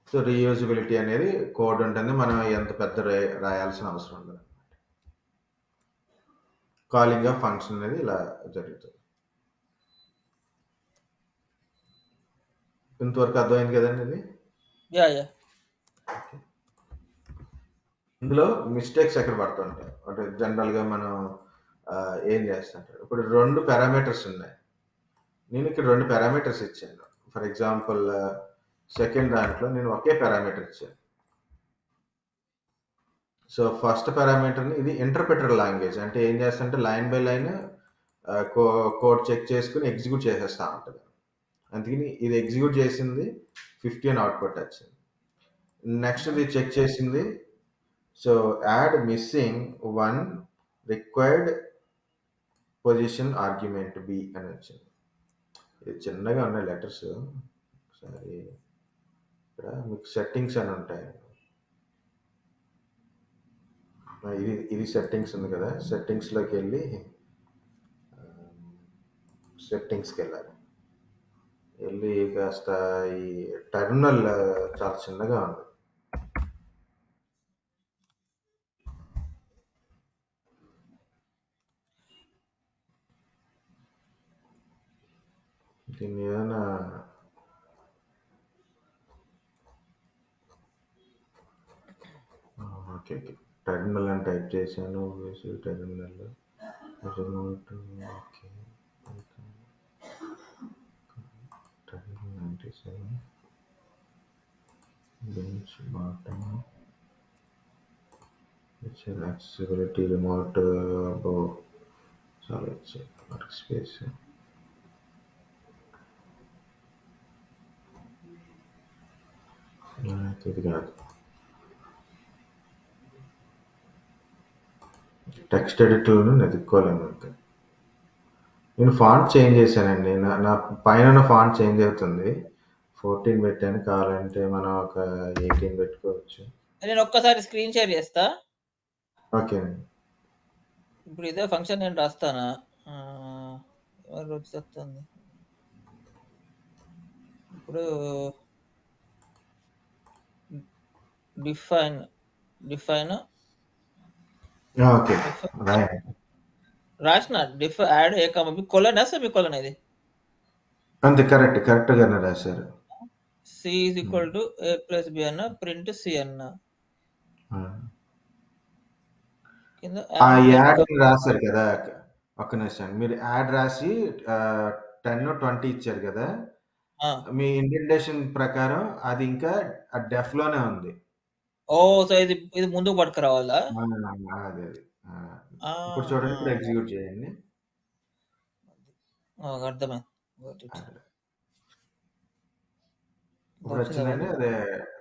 సో రీయూజబిలిటీ అనేది కోడ్ ఉంటుంది, మనం ఎంత పెద్ద రాయాల్సిన అవసరం ఉండదు. కాలింగ్ ఆఫ్ ఫంక్షన్ అనేది ఇలా జరుగుతుంది. ఇంతవరకు అర్థమైంది కదండి ఇది. ఇందులో మిస్టేక్స్ ఎక్కడ పడుతుంటాయి అంటే జనరల్గా మనం ఏం చేస్తుంటారు, ఇప్పుడు 2 పారామీటర్స్ ఉన్నాయి, నేను ఇక్కడ 2 పారామీటర్స్ ఇచ్చాను. ఫర్ ఎగ్జాంపుల్ సెకండ్ దాంట్లో నేను ఒకే పారామీటర్ ఇచ్చాను. సో ఫస్ట్ పారామీటర్ని, ఇది ఇంటర్ప్రిటర్ లాంగ్వేజ్ అంటే ఏం చేస్తుంటే line by line code check చేసుకుని ఎగ్జిక్యూట్ చేసేస్తా ఉంటుంది. అందుకని ఇది ఎగ్జిక్యూట్ చేసింది 50 అని అవుట్పుట్ వచ్చింది. నెక్స్ట్ ఇది చెక్ చేసింది, so add missing 1 required position argument B అని వచ్చింది. ఇది చిన్నగా ఉన్నాయి లెటర్స్, ఒకసారి ఇక్కడ మీకు సెట్టింగ్స్ అని ఉంటాయి. ఇది సెట్టింగ్స్ ఉంది కదా, సెట్టింగ్స్లోకి వెళ్ళి సెట్టింగ్స్కి వెళ్ళి కాస్త ఈ టెర్మినల్ చాలా చిన్నగా ఉంది, దీన్ని ఏదైనా ఓకే టెర్మినల్ అని టైప్ చేశాను, terminal remote okay terminal 97 bench bottom accessibility remote above చాలా వచ్చాయి, వర్క్ స్పేస్ ఇది కాదు, టెక్స్ట్ ఎడిటర్లను వెతుక్కోలేము అంతే. నేను ఫాంట్ చేంజ్ చేశానండి, నా పైన ఫాంట్ చేంజ్ అవుతుంది, 14 పెట్టాను, కావాలంటే మనం ఒక 18 పెట్టుకోవచ్చు. నేను ఒక్కసారి స్క్రీన్ షేర్ చేస్తా. ఓకే అండి. ఇప్పుడు ఇదే ఫంక్షన్ నేను రాస్తానా? ఎవరు వచ్చేస్తుంది ఇప్పుడు? డిఫైన్ డిఫైన్ ఓకే, రాయండి. రాసిన యాడ్ ఏ కామ బి కొలనా సెమీ కొలన్ ఇది అంతే, కరెక్ట్ గానే రాశారు. C is equal to A plus B అన్న ప్రింట్ సి అన్న కింద ఆ యాడ్ యాడ్ రాశారు కదా, ఒక్క నిమిషం. మీరు యాడ్ రాసి 10-20 ఇచ్చారు కదా, మీ ఇండెంటేషన్ ప్రకారం అది ఇంకా డెఫ్ లోనే ఉంది. ఓ సో ఇది ముందుకు పట్టుకురావాలా? అదే ఇప్పుడు చూడండి, ఇప్పుడు ఎగ్జిక్యూట్ చేయండి. అర్థమైంది. ఇప్పుడు వచ్చిందండి, అదే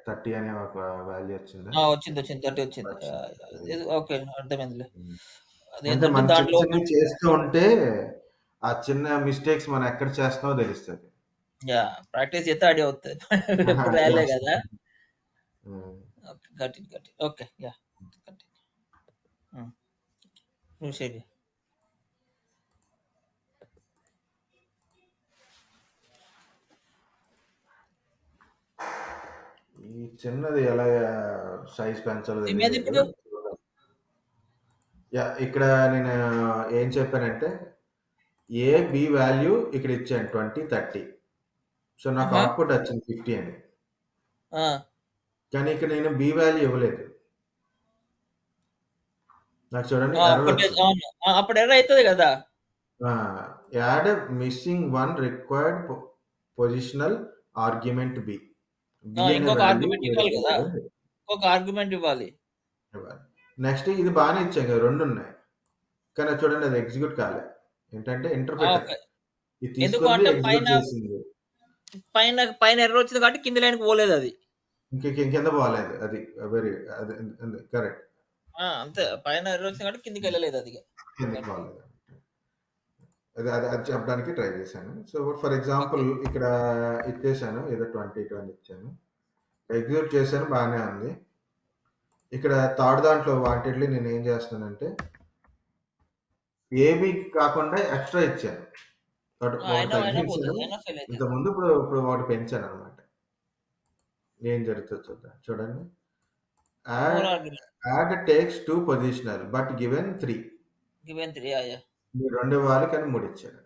30 అనే ఒక వాల్యూ వచ్చిందా? వచ్చింది 30 వచ్చింది. ఓకే, అర్థమైందిలే. అంటే అదేంటంటే మనం దాంట్లో చిన్న చేస్తూ ఉంటే ఆ చిన్న మిస్టేక్స్ మనం ఎక్కడ చేస్తున్నామో తెలుస్తుంది. ప్రాక్టీస్ చేస్తే అడి అవుతుంది. ఎప్పుడు రాలే కదా. Got it okay. యా నువ్వు సరే. ఈ చిన్నది ఎలా సైజ్ పెంచాలో ఏది తెలియలేదు. ఇప్పుడు? ఇక్కడ నేను ఏం చెప్పానంటే ఏ బి వాల్యూ ఇక్కడ ఇచ్చాను 20, 30. సో నాకు అవుట్పుట్ వచ్చింది 50 అని. కానీ ఇక్కడ నేను బి వాల్యూ ఇవ్వలేదు. నాకు చూడండి ఎర్రర్ వచ్చింది. అప్పుడు ఎర్రర్ అవుతుంది కదా. Add missing one required positional argument B. B అనే ఇంకొక వాల్యూ ఆర్గ్యుమెంట్ ఇవ్వాలి కదా. ఇంకొక ఆర్గ్యుమెంట్ ఇవ్వాలి. నెక్స్ట్ ఇది బాగానే ఇచ్చాం కదా, 2 ఉన్నాయి. కానీ చూడండి అది ఎగ్జిక్యూట్ కాలే. ఏంటంటే ఇంటర్ప్రిటర్ ఇది తీసుకుంది, ఎగ్జిక్యూట్ చేసింది. పైన ఎర్రర్ వచ్చింది కాబట్టి కింద లైన్కి పోలేదు అది. కింద పోలేదు అది. వెరీ అది కరెక్ట్. అంతే, పైన ఎర్రర్ వచ్చింది కాబట్టి కిందికి వెళ్ళలేదు అది. కిందకి పోలేదు. అది చెప్పడానికి ట్రై చేశాను. సో ఫర్ ఎగ్జాంపుల్ ఇక్కడ ఇచ్చేసాను, ఏదో 20 ఇచ్చాను, ఎగ్జిక్యూట్ చేశాను, బాగానే ఉంది. ఇక్కడ థర్డ్ దాంట్లో వాంటెడ్లీ నేను ఏం చేస్తున్నానంటే ఏబి కాకుండా ఎక్స్ట్రా ఇచ్చాను. ఒకటి తగ్గించాను ఇంతకుముందు, ఇప్పుడు ఒకటి పెంచాను అనమాట. ఏం జరుగుతుంది చూద్దాం. చూడండి, add takes 2 positional but given 3. మీరు 2 ఇవ్వాలి కానీ 3 ఇచ్చారు.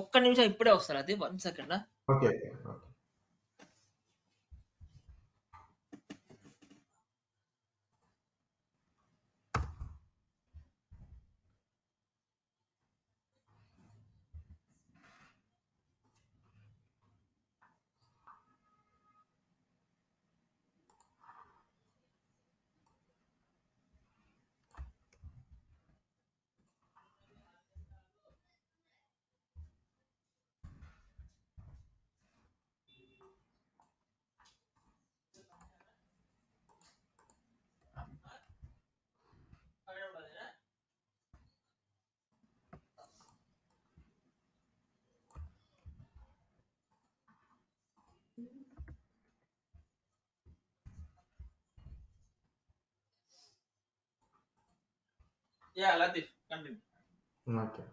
ఒక్క నిమిషం, ఇప్పుడే వస్తారు. అది 1 second. Okay. Latif, continue. Okay.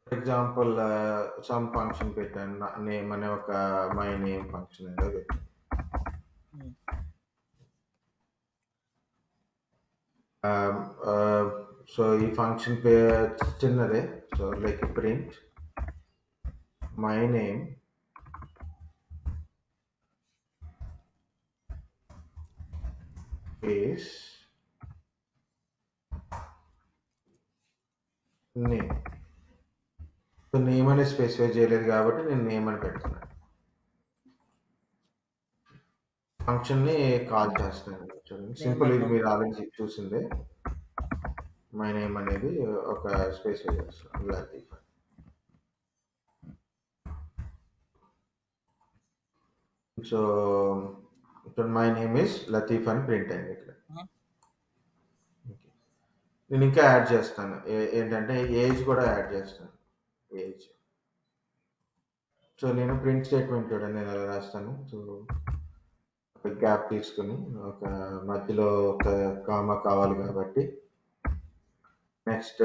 For example, some function పెట్టాను, నేమ్ అనే ఒక మై నేమ్ ఫంక్షన్ ఏదో పెట్టాను. సో ఈ ఫంక్షన్ పేరు చిన్నదే. So like print my name space name. So name అని స్పెసిఫై చేయలేదు కాబట్టి నేను నేమ్ అని పెడుతున్నాను. ఫంక్షన్ ని కాల్ చేస్తున్నాను. చూడండి, సింపుల్. ఇది మీరు ఆల్రెడీ చూసిందే. మై నేమ్ అనేది ఒక స్పెసిఫై చేస్తాను. సో ఇప్పుడు మై నేమ్ ఇస్ లతీఫ్ అని ప్రింట్ అయింది ఇక్కడ. Mhm. Okay. నేను ఇంకా యాడ్ చేస్తాను, ఏంటంటే ఏజ్ కూడా యాడ్ చేస్తాను, ఏజ్. సో నేను ప్రింట్ స్టేట్మెంట్ చూడండి నేను ఎలా రాస్తాను. సో ఒక గ్యాప్ తీసుకుని ఒక మధ్యలో ఒక కామా కావాలి కాబట్టి నెక్స్ట్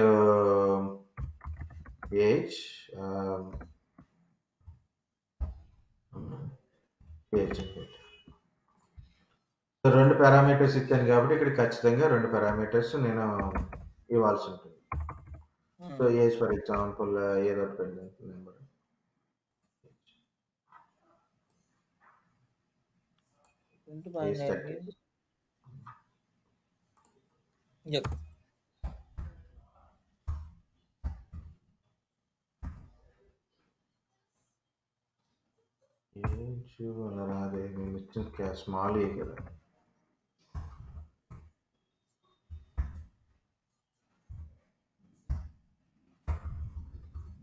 ఏజ్, ఏజ్ రెండు పారామీటర్స్ ఇచ్చాను కాబట్టి ఇక్కడ ఖచ్చితంగా రెండు పారామీటర్స్ నేను ఇవ్వాల్సి ఉంటుంది. సో ఏజ్ ఫర్ ఎగ్జాంపుల్ ఏదో ఒకటి number. Print my age name 30. is. Yep. Age అలా రాదే, నేను ఇచ్చిన స్మాల్ ఏ కదా.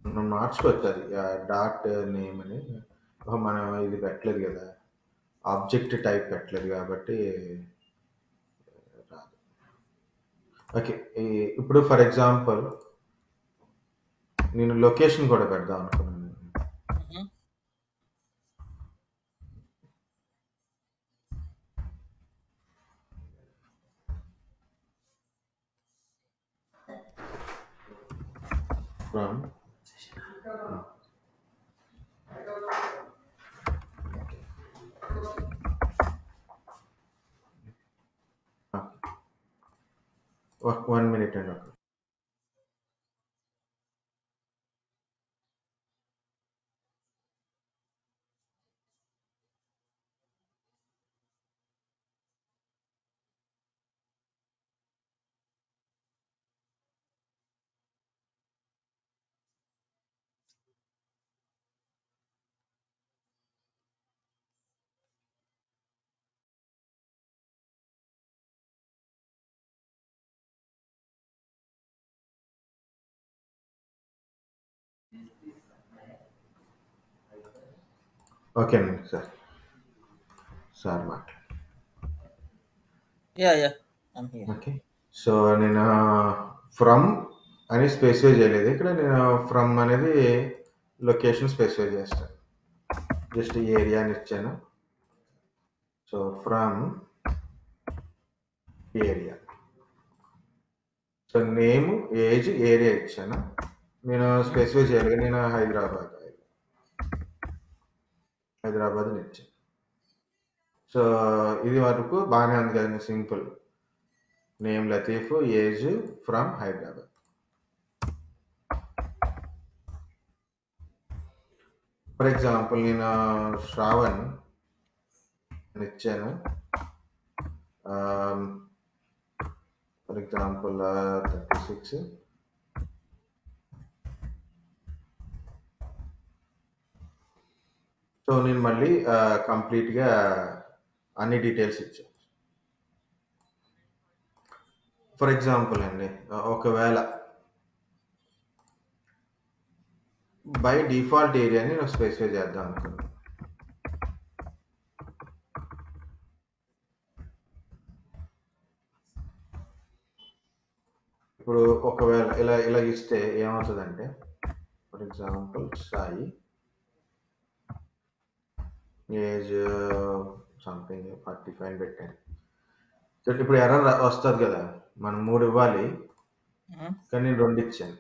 మనం మార్చుకోవచ్చు అది డాట్ నేమ్ అని. మనం ఇది పెట్టలేదు కదా, ఆబ్జెక్ట్ టైప్ పెట్టలేదు కాబట్టి రాదు. ఓకే, ఇప్పుడు ఫర్ ఎగ్జాంపుల్ నేను లొకేషన్ కూడా పెడదాం అనుకున్నాను. Mhm. ఫ్రమ్ వన్ మినిట్ అండి. ఓకేనండి సార్ మాట్లాడు. Yeah, I'm here. Okay, so నేను ఫ్రమ్ అని స్పెసిఫై చేయలేదు ఇక్కడ. నేను ఫ్రమ్ అనేది లొకేషన్ స్పెసిఫై చేస్తాను, జస్ట్ ఏరియా అని ఇచ్చాను. So from area. So name, age, area ఇచ్చాను. నేను స్పెసిఫై చేయాలి, నేను హైదరాబాద్ అని ఇచ్చాను. సో ఇది వరకు బాగానే ఉంది కదండి, simple. Name Latif, age from Hyderabad. For example నేను శ్రావణ్ అని ఇచ్చాను. For example 36. సో నేను మళ్ళీ కంప్లీట్గా అన్ని డీటెయిల్స్ ఇచ్చాను. ఫర్ ఎగ్జాంపుల్ అండి, ఒకవేళ బై డిఫాల్ట్ ఏరియాని నేను స్పెసిఫై చేద్దాం అనుకున్నాను. ఇప్పుడు ఒకవేళ ఇలా ఇస్తే ఏమవుతుందంటే, for example Sai, age something 45 పెట్టాను. సో ఇప్పుడు ఎర్రర్ వస్తుంది కదా, మనం 3 ఇవ్వాలి కానీ నేను 2 ఇచ్చాను.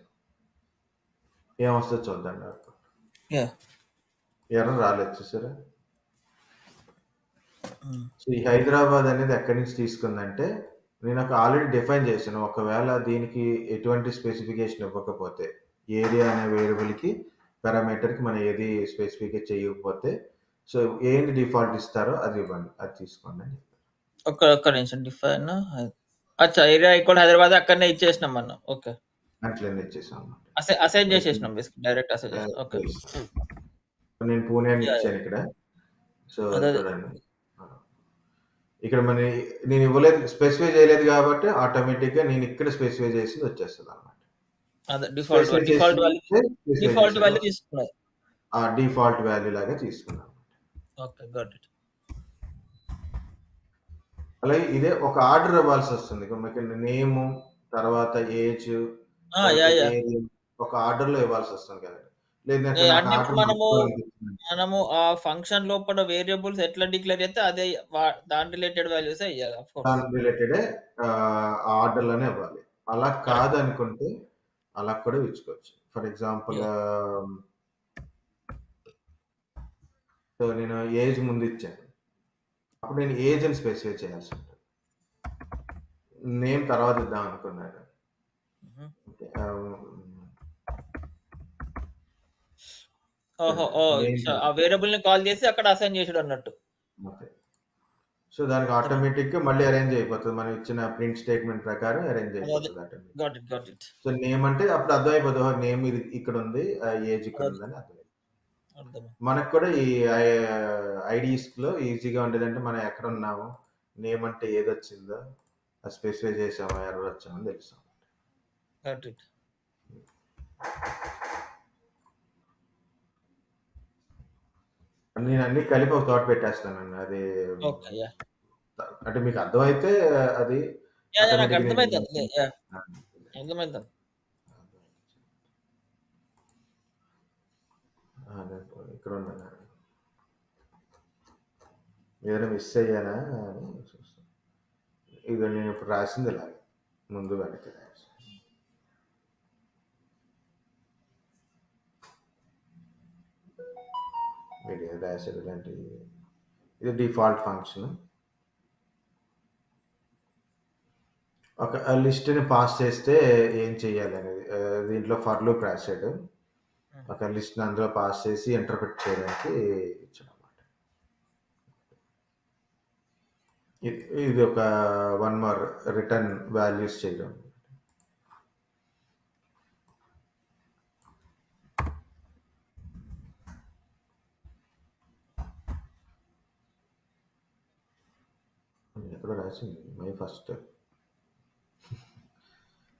ఏమొస్తుంది చూద్దాం. Yeah. ఎర్రర్ రాలేదు చూసారా. సో ఈ హైదరాబాద్ అనేది ఎక్కడి నుంచి తీసుకుందంటే, నేను ఒక ఆల్రెడీ డిఫైన్ చేశాను. ఒకవేళ దీనికి ఎటువంటి స్పెసిఫికేషన్ ఇవ్వకపోతే, ఏరియా అనే వేరియబుల్కి పారామీటర్కి మనం ఏది స్పెసిఫిక్ చేయకపోతే, సో ఏంటి డిఫాల్ట్ ఇస్తారో అది ఇవ్వండి, అది తీసుకోండి అని చెప్పారు. ఒక్క నిమిషం డిఫైన్. అచ్చా, ఏరియా ఈక్వల్ హైదరాబాద్ అక్కడనే ఇచ్చేసినాం మనం. ఓకే, అట్లనే ఇచ్చేసాం అన్నమాట. అసైన్ చేసేసినాం, డైరెక్ట్ అసైన్ చేసినాం. ఓకే, నేను పూణే అని ఇచ్చాను ఇక్కడ. సో అదే చూడండి, ఇక్కడ నేను ఇవ్వలేదు, స్పెసిఫై చేయలేదు కాబట్టి ఆటోమేటిక్ గా నేను ఇక్కడ స్పెసిఫై చేసింది వచ్చేస్తుంది అన్నమాట. అదే డిఫాల్ట్ వాల్యూ తీసుకున్నారు. ఆ డిఫాల్ట్ వాల్యూ లాగా తీసుకున్నాం. Okay, got it. అలాగే ఇదే ఒక ఆర్డర్ ఇవ్వాల్సి వస్తుంది. మీకు నేమ్, తర్వాత ఏజ్, తర్వాత యా యా ఏరియా ఒక ఆర్డర్‌లో ఇవ్వాల్సి వస్తుంది కదండీ. లేదంటే నాకు అంటే ఇప్పుడు ఆర్డర్ మనము మొత్తం అనిపించింది. మనము ఆ ఫంక్షన్ లోపల వేరియబుల్స్ ఎట్లా డిక్లేర్ చేస్తే అదే దాని రిలేటెడ్ వాల్యూస్ ఇయ్యాలి ఆఫ్ కోర్స్. దాని రిలేటెడే ఆర్డర్‌లోనే ఇవ్వాలి. అలా కరెక్ట్. కాదనుకుంటే అలా కూడా ఇచ్చుకోవచ్చు. ఫర్ ఎగ్జాంపుల్ యా సో నేను ఏజ్ ముందు ఇచ్చాను. అప్పుడు నేను ఏజ్‌ని స్పెసిఫై చేయాల్సి ఉంటుంది. నేమ్ తర్వాత ఇద్దాం అనుకున్నాను. ఓకే. ఓహో నేమ్ ఆ వేరియబుల్ ని కాల్ చేసి అక్కడ అసైన్ చేసాడు అన్నట్టు. ఓకే. సో దానికి అర్థమైంది. ఆటోమేటిక్‌గా మళ్ళీ అరేంజ్ అయిపోతది. మనం ఇచ్చిన ప్రింట్ స్టేట్మెంట్ ప్రకారం అరేంజ్ అదే అదే అయిపోతది ఆటోమేటిక్‌గా. Got it. సో నేమ్ అంటే అప్పుడు అర్థమైపోద్ది. ఓహో! నేమ్ ఇది ఇక్కడ ఉంది. ఏజ్ ఇక్కడ అదే ఉందని అర్థమైంది. అర్థమైంది. మనకు కూడా ఈ ఐడీస్‌లో ఈజీగా ఉండేదంటే మనం ఎక్కడ ఉన్నాము, నేమ్ అంటే ఏదొచ్చిందో, అది స్పెసిఫై చేసామా, ఎర్రర్ వచ్చామా అని తెలుస్తాం. Got it. నేను అన్ని కలిపి ఒక చోట పెట్టేస్తానండి. అది ఓకే. యా అంటే మీకు అర్థమైతే అది యా నాకు ఆటోమేటిక్‌గా నేను అర్థమైంది. యా ఆ! అర్థమైంది. అదే ఇక్కడ ఉన్నాను. ఏదైనా మిస్ అయ్యానా అని చూస్తాను. ఇది నేను ఇప్పుడు రాసింది ఇలాగే ముందు వెనక్కి రాసి వీడియో రాసేది ఇలాంటి ఇది డిఫాల్ట్ ఫంక్షన్. ఒక లిస్ట్ని పాస్ చేస్తే ఏం చేయాలి అనేది దీంట్లో ఫర్ లూప్ రాశాడు. ఒక లిస్ట్ని అందులో పాస్ చేసి ఇంటర్ప్రిట్ చేయడానికి ఇచ్చాడు అనమాట. ఇది ఒక వన్ మోర్ రిటర్న్ వాల్యూస్ చేయడం. ఎక్కడో రాసింది my first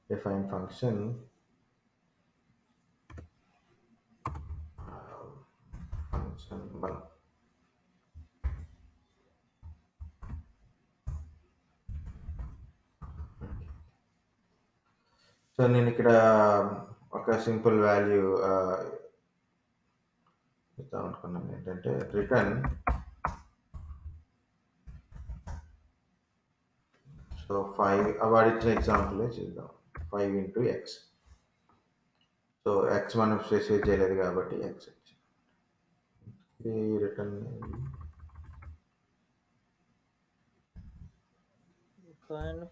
define function function 1. So నేను ఇక్కడ ఒక సింపుల్ వాల్యూ ఇద్దాం అనుకున్నాను ఏంటంటే రిటర్న్ సో 5 వాడు ఇచ్చిన ఎగ్జాంపుల్ చూద్దాం 5 ఇంటూ ఎక్స్. సో ఎక్స్ మనం స్పెసిఫై చేయలేదు కాబట్టి ఎక్స్ ఇది return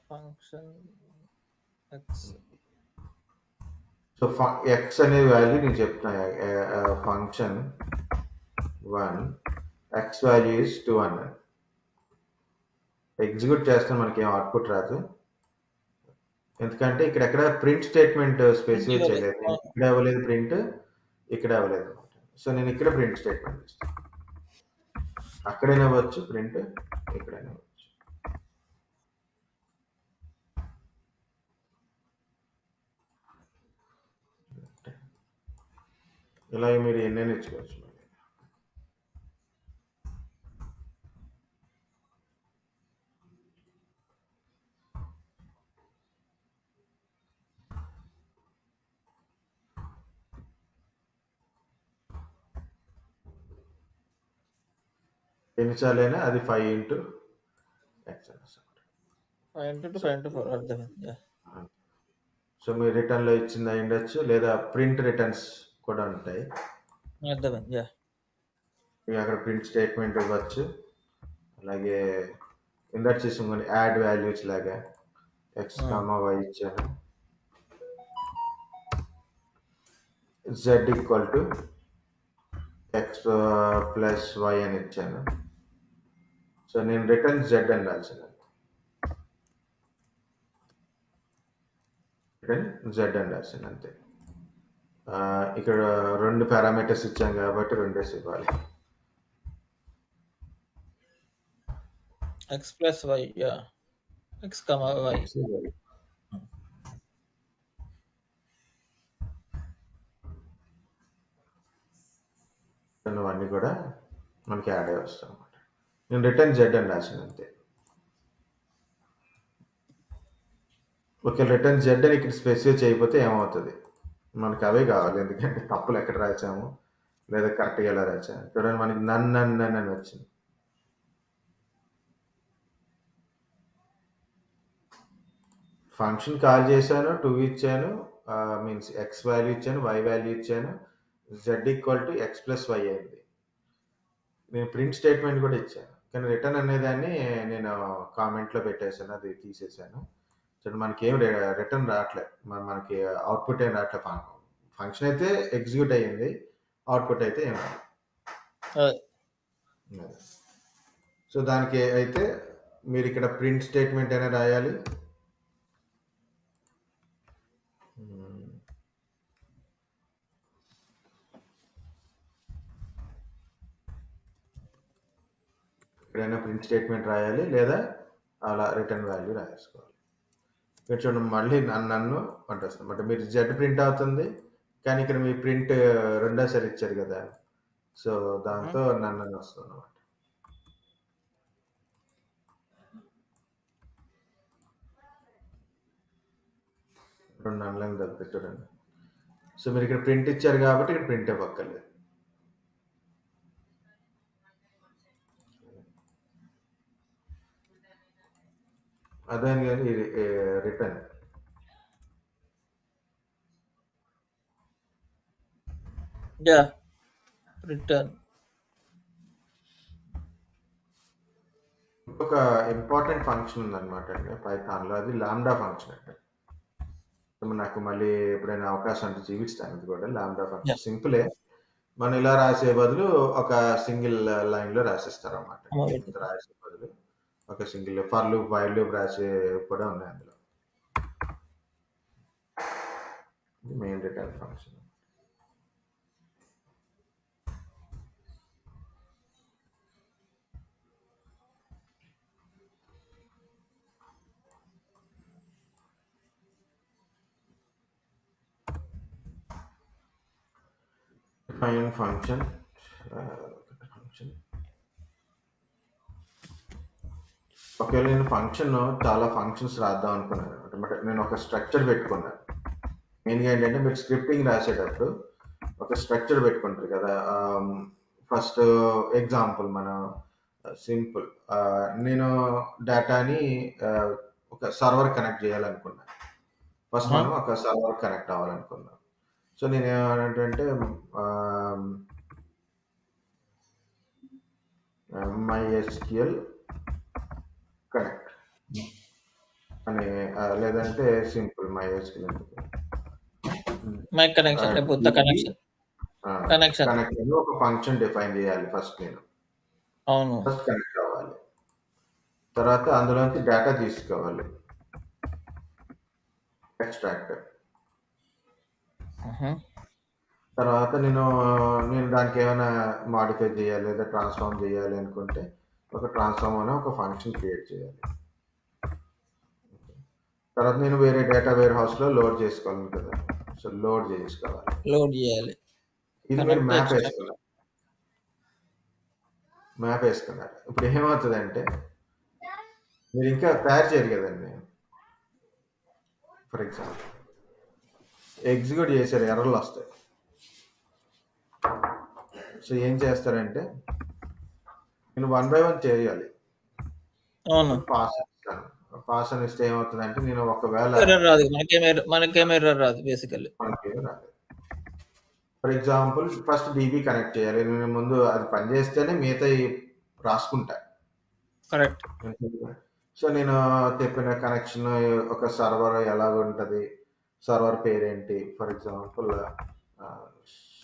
function X. So X అనే వాల్యూ నేను చెప్తున్నా ఫంక్షన్ 1 ఎక్స్ వాల్యూ ఇస్ 2 అన్నాను. ఎగ్జిక్యూట్ చేస్తే మనకి ఏం అవుట్పుట్ రాదు. ఎందుకంటే ఇక్కడ ప్రింట్ స్టేట్మెంట్ స్పెసిఫై చేయలేదు. ఇక్కడ ఇవ్వలేదు ప్రింట్, ఇక్కడ ఇవ్వలేదు. సో నేను ఇక్కడ ప్రింట్ స్టేట్మెంట్ ఇస్తాను. అక్కడైనా ఇవ్వచ్చు ప్రింట్, ఇక్కడైనా ఇవ్వచ్చు. ఇలాగే మీరు ఎన్నైనా ఇచ్చుకోవచ్చు. ఎన్నిసార్లు అయినా అది 5 ఇంటూ ఎక్స్ అన్నమాట. 5 into 2 5 into 4 అర్థమైంది. సో మీరు రిటర్న్లో ఇచ్చింది అయి ఉండొచ్చు లేదా ప్రింట్ రిటర్న్స్ కూడా ఉంటాయి. అర్థమైంది. మీకు అక్కడ ప్రింట్ స్టేట్మెంట్ ఇవ్వచ్చు. అలాగే ఇందాక చేసిన కొన్ని యాడ్ వాల్యూస్ లాగా ఎక్స్ కామా వై ఇచ్చాను. z equal to X plus Y అని ఇచ్చాను. సో నేను రిటర్న్ z అని రాశాను. రిటర్న్ z అని రాశాను అంతే. ఇక్కడ 2 పారామీటర్స్ ఇచ్చాం కాబట్టి 2 ఇవ్వాలి. X plus Y X comma Y. అవన్నీ కూడా మనకి యాడ్ అయ్యి వస్తాయి అన్నమాట. నేను రిటర్న్ z అని రాశాను అంతే. ఓకే, రిటర్న్ జెడ్ అని ఇక్కడ స్పెసిఫై చేయకపోతే ఏమవుతుంది? మనకి అవే కావాలి, ఎందుకంటే తప్పులు ఎక్కడ రాసాము లేదా కరెక్ట్గా ఎలా రాసాము. చూడండి, మనకి నన్ను అని వచ్చింది. ఫంక్షన్ కాల్ చేశాను, 2 ఇచ్చాను, మీన్స్ ఎక్స్ వాల్యూ ఇచ్చాను, వై వాల్యూ ఇచ్చాను, Z equal to X plus Y అయింది. నేను ప్రింట్ స్టేట్మెంట్ కూడా ఇచ్చాను, కానీ రిటర్న్ అనేదాన్ని నేను కామెంట్లో పెట్టేశాను, అది తీసేసాను. చూడండి, మనకి ఏం రిటర్న్ రావట్లేదు, మనకి అవుట్పుట్ ఏం రావట్లేదు. ఫంక్షన్ అయితే ఎగ్జిక్యూట్ అయ్యింది, అవుట్పుట్ అయితే ఏం రాదు. సో దానికి అయితే మీరు ఇక్కడ ప్రింట్ స్టేట్మెంట్ అయినా రాయాలి. ఎక్కడైనా ప్రింట్ స్టేట్మెంట్ రాయాలి, లేదా అలా రిటర్న్ వాల్యూ రాసుకోవాలి. ఇక్కడ చూడండి, మళ్ళీ నన్ను అంటే వస్తుంది, అంటే మీరు జెడ్ ప్రింట్ అవుతుంది, కానీ ఇక్కడ మీ ప్రింట్ రెండోసారి ఇచ్చారు కదా, సో దాంతో నన్ను వస్తుంది అనమాట. రెండు నన్నులను తగ్గుతుంది చూడండి. సో మీరు ఇక్కడ ప్రింట్ ఇచ్చారు కాబట్టి ఇక్కడ ప్రింట్ ఇవ్వక్కర్లేదు. అదే కానీ రిటర్న్ రిటర్న్ ఒక ఇంపార్టెంట్ ఫంక్షన్ ఉందన్నమాట అండి పైథాన్లో, అది లాంబ్డా ఫంక్షన్ అంటే. నాకు మళ్ళీ ఎప్పుడైనా అవకాశం అంటే చూపిస్తాను. ఇది కూడా లాంబ్డా ఫంక్షన్ సింపులే, మనం ఇలా రాసే బదులు ఒక సింగిల్ లైన్లో రాసిస్తారు అన్నమాట. రాసే బదులు ఒక single for loop, while loop రాసే కూడా ఉన్నాయి అందులో. Main return function. define function ఒకవేళ నేను ఫంక్షన్ చాలా ఫంక్షన్స్ రాద్దాం అనుకున్నాను అనమాట. నేను ఒక స్ట్రక్చర్ పెట్టుకున్నాను. మెయిన్గా ఏంటంటే మీరు స్క్రిప్టింగ్ రాసేటప్పుడు ఒక స్ట్రక్చర్ పెట్టుకుంటారు కదా. ఫస్ట్ ఎగ్జాంపుల్ మన సింపుల్, నేను డేటాని ఒక సర్వర్ కనెక్ట్ చేయాలనుకున్నాను. ఫస్ట్ మనం ఒక సర్వర్ కనెక్ట్ అవ్వాలనుకున్నాం. సో నేను ఏమంటే MySQL కనెక్ట్ అని, లేదంటే సింపుల్ MySQL కనెక్షన్ ఒక ఫంక్షన్ డిఫైన్ చేయాలి ఫస్ట్. నేను ఫస్ట్ కనెక్ట్ అవ్వాలి, తర్వాత అందులోంచి డేటా తీసుకోవాలి, ఎక్స్ట్రాక్ట్. తర్వాత నేను దానికి ఏమైనా మాడిఫై చేయాలి లేదా ట్రాన్స్ఫార్మ్ చేయాలి అనుకుంటే ఒక ట్రాన్స్ఫార్మ్ అనే ఒక ఫంక్షన్ క్రియేట్ చేయాలి. తర్వాత నేను వేరే డేటా వేర్ హౌస్లో లోడ్ చేసుకోవాలి కదా, సో లోడ్ చేయాలి. ఇది మీరు మ్యాప్ వేసుకున్నారు. ఇప్పుడు ఏమవుతుందంటే మీరు ఇంకా తయారు చేయరు కదండి. ఫర్ ఎగ్జాంపుల్ ఎగ్జిక్యూట్ చేశారు, ఎర్రర్లు వస్తాయి. సో ఏం చేస్తారంటే నేను 1 by 1 చేయాలి. పాస్ అని ఇస్తే ఏమవుతుందంటే నేను ఒకవేళ for example first DB connect చేయాలి. నేను ముందు అది పనిచేస్తేనే మిగతా రాసుకుంటా. కరెక్ట్. సో నేను చెప్పిన కనెక్షన్ ఒక సర్వర్ ఎలాగ ఉంటుంది, సర్వర్ పేరేంటి, ఫర్ ఎగ్జాంపుల్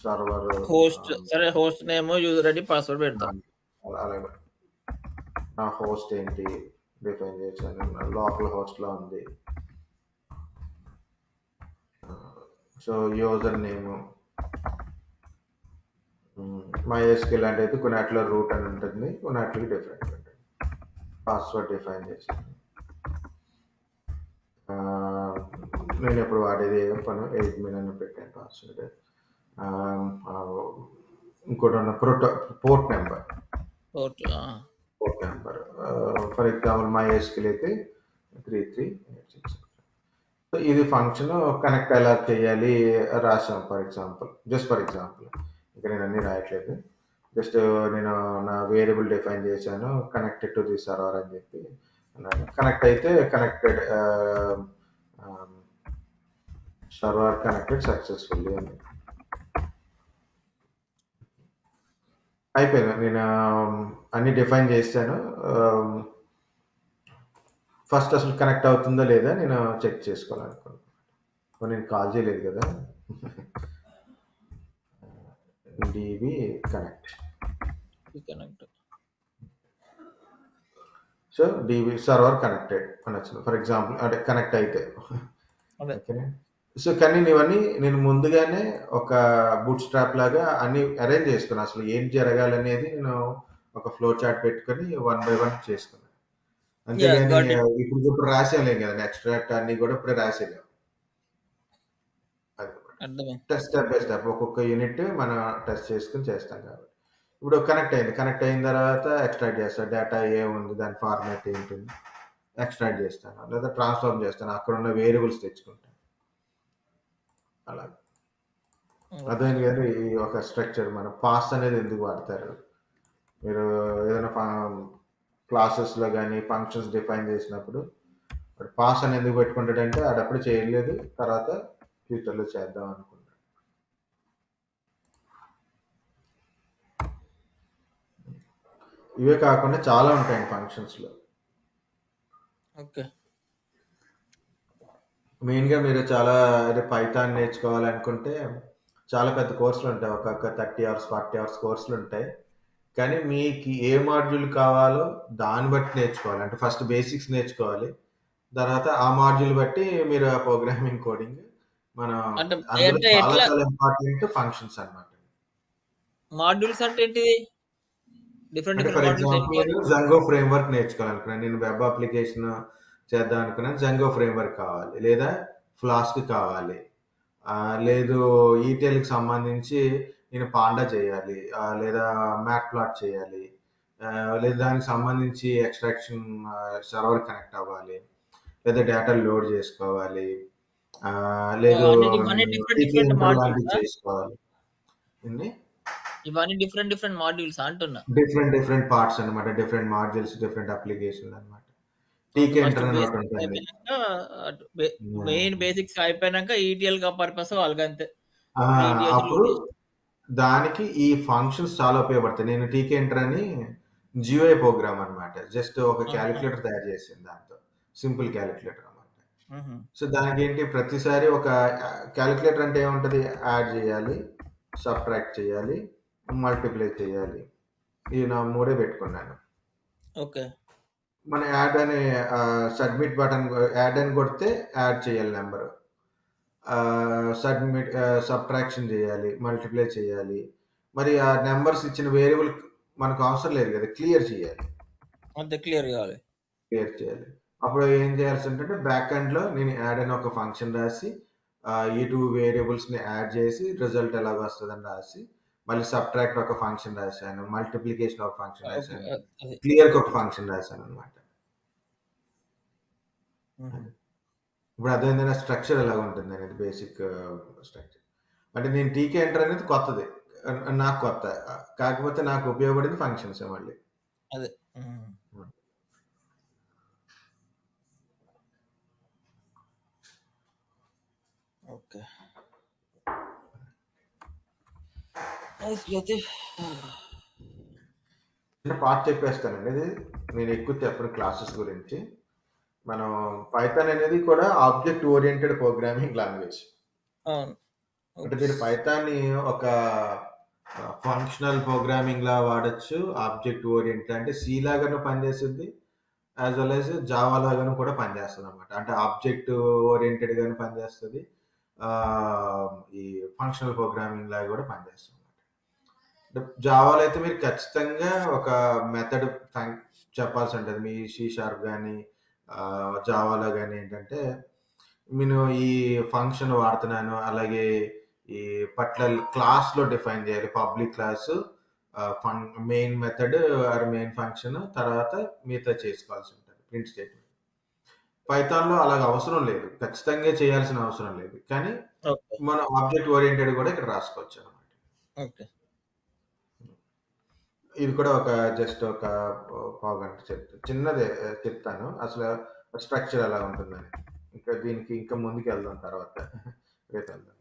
సర్వర్ హోస్ట్, సరే host name, user ID, password పెడతాం. అలాగే నా హోస్ట్ ఏంటి డిఫైన్ చేశాను, లోకల్ హోస్ట్ లో ఉంది. సో యూజర్ నేమ్ MySQL అంటే అయితే కొన్నిట్లో రూట్ అని ఉంటుంది, కొన్నిట్లకి డిఫరెంట్ ఉంటుంది. పాస్వర్డ్ డిఫైన్ చేశాను. నేను ఎప్పుడు వాడేది పను admin అని పెట్టాను పాస్వర్డ్. ఇంకోటి ఉన్న port number, for example MySQL అయితే 3386. ఇది ఫంక్షన్ కనెక్ట్ ఎలా చేయాలి రాసాం. ఫర్ ఎగ్జాంపుల్ ఇక్కడ నేను అన్ని రాయట్లేదు. జస్ట్ నేను నా వేరియబుల్ డిఫైన్ చేశాను, కనెక్టెడ్ టు ది సర్వర్ అని చెప్పి కనెక్ట్ అయితే కనెక్టెడ్ సర్వర్ కనెక్టెడ్ సక్సెస్ఫుల్లీ అని అయిపోయింది. నేను అన్ని డిఫైన్ చేశాను. ఫస్ట్ అసలు కనెక్ట్ అవుతుందో లేదా నేను చెక్ చేసుకోవాలనుకున్నాను. నేను కాల్ చేయలేదు కదా. DB connect. So dB server connected అని వచ్చింది ఫర్ ఎగ్జాంపుల్. అంటే కనెక్ట్ అయితే ఓకేనా. సో కానీ ఇవన్నీ నేను ముందుగానే ఒక బూట్ స్ట్రాప్ లాగా అన్ని అరేంజ్ చేసుకున్నాను. అసలు ఏం జరగాలనేది నేను ఒక ఫ్లో చార్ట్ పెట్టుకొని 1 by 1 చేసుకున్నాను. అంతేగాని ఇప్పుడు రాసేయలేం కదా. ఎక్స్ట్రాక్ట్ అన్ని కూడా ఇప్పుడే రాసేయలేం. టెస్ట్ స్టెప్ బై స్టెప్ ఒక్కొక్క యూనిట్ మనం టెస్ట్ చేసుకుని చేస్తాం కాబట్టి. ఇప్పుడు కనెక్ట్ అయిన తర్వాత ఎక్స్ట్రాక్ట్ చేస్తాను. డేటా ఏముంది, దాని ఫార్మాట్ ఏంటుంది ఎక్స్ట్రాక్ట్ చేస్తాను, లేదా ట్రాన్స్ఫార్మ్ చేస్తాను, అక్కడ ఉన్న వేరియబుల్స్ తెచ్చుకుంటాను. అలా అర్థమైంది కదా. ఈ ఒక స్ట్రక్చర్. మన పాస్ అనేది ఎందుకు వాడతారు, మీరు ఏదైనా క్లాసెస్లో కానీ ఫంక్షన్స్ డిఫైన్ చేసినప్పుడు పాస్ అని ఎందుకు పెట్టుకుంటాడంటే ఆడప్పుడు చేయలేదు, తర్వాత ఫ్యూచర్లో చేద్దాం అనుకుంటాడు. ఇవే కాకుండా చాలా ఉంటాయండి ఫంక్షన్స్లో. ఓకే. మెయిన్గా మీరు చాలా పైథాన్ నేర్చుకోవాలనుకుంటే చాలా పెద్ద కోర్సులు ఉంటాయి. ఒక 30 hours 40 hours కోర్సులు ఉంటాయి. కానీ మీకు ఏ మాడ్యూల్ కావాలో దాన్ని బట్టి నేర్చుకోవాలి. అంటే ఫస్ట్ బేసిక్స్ నేర్చుకోవాలి, తర్వాత ఆ మాడ్యూల్ బట్టి మీరు ఆ ప్రోగ్రామింగ్ కోడింగ్ మనం అందులో చాలా చాలా ఇంపార్టెంట్ ఫంక్షన్స్ అన్నమాట. మాడ్యూల్స్ అంటే ఏంటిది? అంటే ఫర్ ఎగ్జాంపుల్ నేను జంగో ఫ్రేమ్వర్క్ నేర్చుకోవాలనుకున్నాను. నేను వెబ్ అప్లికేషన్ చేద్దాం అనుకున్నాను. జంగో ఫ్రేమ్వర్క్ కావాలి, లేదా ఫ్లాస్క్ కావాలి, లేదు ఈటీఎల్కి సంబంధించి నేను పాండా చేయాలి, లేదా మ్యాట్ ప్లాట్ చేయాలి, లేదా దానికి సంబంధించి ఎక్స్ట్రాక్షన్ సర్వర్ కనెక్ట్ అవ్వాలి, లేదా డేటా లోడ్ చేసుకోవాలి, లేదు లాంటివి చేసుకోవాలి. ఇవన్నీ డిఫరెంట్ మాడ్యూల్స్ అంటున్నా. డిఫరెంట్ పార్ట్స్ అన్నమాట. డిఫరెంట్ మాడ్యూల్స్, డిఫరెంట్ అప్లికేషన్ అన్నమాట. టీకే ఎంటర్ అని ఒకటి ఉంటుంది. మెయిన్ బేసిక్స్ అయిపోయినాక ఈటీఎల్ పర్పస్ వాళ్ళకి అంతే. అప్పుడు దానికి ఈ ఫంక్షన్స్ చాలా ఉపయోగపడతాయి. నేను టీకే ఎంటర్ అని జియోఐ ప్రోగ్రామ్ అన్నమాట. జస్ట్ ఒక క్యాలిక్యులేటర్ తయారు చేసింది దాంతో, సింపుల్ క్యాలిక్యులేటర్ అన్నమాట. సో దానికి ఏంటి, ప్రతిసారి ఒక క్యాలిక్యులేటర్ అంటే ఏముంటది, యాడ్ చేయాలి, సబ్ట్రాక్ట్ చేయాలి, మల్టిప్లై చేయాలి. ఇవి నా మూడే పెట్టుకున్నాను. ఓకే. మన యాడ్ అనే సబ్మిట్ బటన్ యాడ్ అని కొడితే యాడ్ చేయాలి నెంబర్, సబ్ట్రాక్షన్ చేయాలి, మల్టిప్లై చేయాలి. మరి ఆ నెంబర్స్ ఇచ్చిన వేరియబుల్ మనకు అవసరం లేదు కదా, క్లియర్ చేయాలి. అంతే, క్లియర్ చేయాలి. అప్పుడు ఏం చేయాల్సి ఉంటే బ్యాక్ ఎండ్ లో నేను యాడ్ అని ఒక ఫంక్షన్ రాసి ఈ 2 వేరియబుల్స్ ని యాడ్ చేసి రిజల్ట్ ఎలాగ వస్తుందని రాసి, మళ్ళీ సబ్ట్రాక్ట్ ఒక ఫంక్షన్ రాశాను, మల్టిప్లికేషన్ ఒక ఫంక్షన్ రాశాను, క్లియర్ ఒక ఫంక్షన్ రాశాను అనమాట. ఇప్పుడు అదేంటంటే స్ట్రక్చర్ ఎలా ఉంటుంది అనేది బేసిక్ స్ట్రక్చర్. అంటే నేను టీకే ఎంటర్ అనేది కొత్తది, నాకు కొత్త, కాకపోతే నాకు ఉపయోగపడేది ఫంక్షన్స్ మళ్ళీ. అదే ఓకే. చిన్న పార్ట్ చెప్పేస్తానండి. ఇది నేను ఎక్కువ చెప్పను క్లాసెస్ గురించి. మనం పైథాన్ అనేది కూడా ఆబ్జెక్ట్ ఓరియంటెడ్ ప్రోగ్రామింగ్ లాంగ్వేజ్. అంటే దీని పైథాన్ ని ఒక ఫంక్షనల్ ప్రోగ్రామింగ్ లా వాడచ్చు. ఆబ్జెక్ట్ ఓరియంటెడ్ అంటే సి లాగాను పనిచేస్తుంది, యాజ్ వెల్ యాజ్ జావా లాగాను కూడా పనిచేస్తుంది అనమాట. అంటే ఆబ్జెక్ట్ ఓరియంటెడ్ గాను పనిచేస్తుంది, ఈ ఫంక్షనల్ ప్రోగ్రామింగ్ లాగా కూడా పనిచేస్తుంది. జావాలో అయితే మీరు ఖచ్చితంగా ఒక మెథడ్ చెప్పాల్సి ఉంటుంది. మీ సి షార్ప్ కానీ జావాలో కానీ ఏంటంటే నేను ఈ ఫంక్షన్ వాడుతున్నాను, అలాగే ఈ పర్టికులర్ క్లాస్ లో డిఫైన్ చేయాలి. Public class, main method or main function, తర్వాత మిగతా చేసుకోవాల్సి ఉంటుంది ప్రింట్ స్టేట్మెంట్. పైథాన్‌లో అలాగ అవసరం లేదు. ఖచ్చితంగా చేయాల్సిన అవసరం లేదు. కానీ ఓకే. మనం ఆబ్జెక్ట్ ఓరియెంటెడ్ కూడా ఇక్కడ రాసుకోవచ్చనమాట. ఓకే. ఇది కూడా జస్ట్ ఒక పావుగంట చిన్నదే చెప్తాను. అసలు స్ట్రక్చర్ ఎలా ఉంటుందని. ఇంకా ముందుకెళ్దాం తర్వాత. రేపెళ్దాం.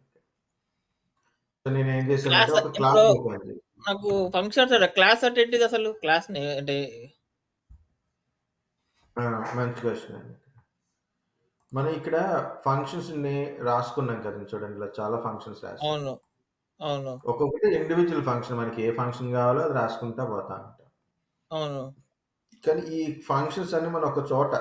సో నేనేం చేశానంటే క్లాస్ ఒక ఇప్పుడు క్లాస్ ఓపెన్ చేశాను. నాకు ఫంక్షన్స్ క్లాస్ అంటే ఏంటిది అసలు? క్లాస్ అంటే మంచి క్వెషన్ అండి. మనం ఇక్కడ ఫంక్షన్స్‌ని రాసుకున్నాం కదండీ చూడండి. ఇలా చాలా ఫంక్షన్స్ రాసాం. అవును. అవును. ఒక్కొక్కటి ఇండివిడ్యువల్ ఫంక్షన్. మనకి ఏ ఫంక్షన్ కావాలో అది రాసుకుంటా పోతా ఉంటాం. అవును. కానీ ఈ ఫంక్షన్స్ అన్ని మనం ఒక చోట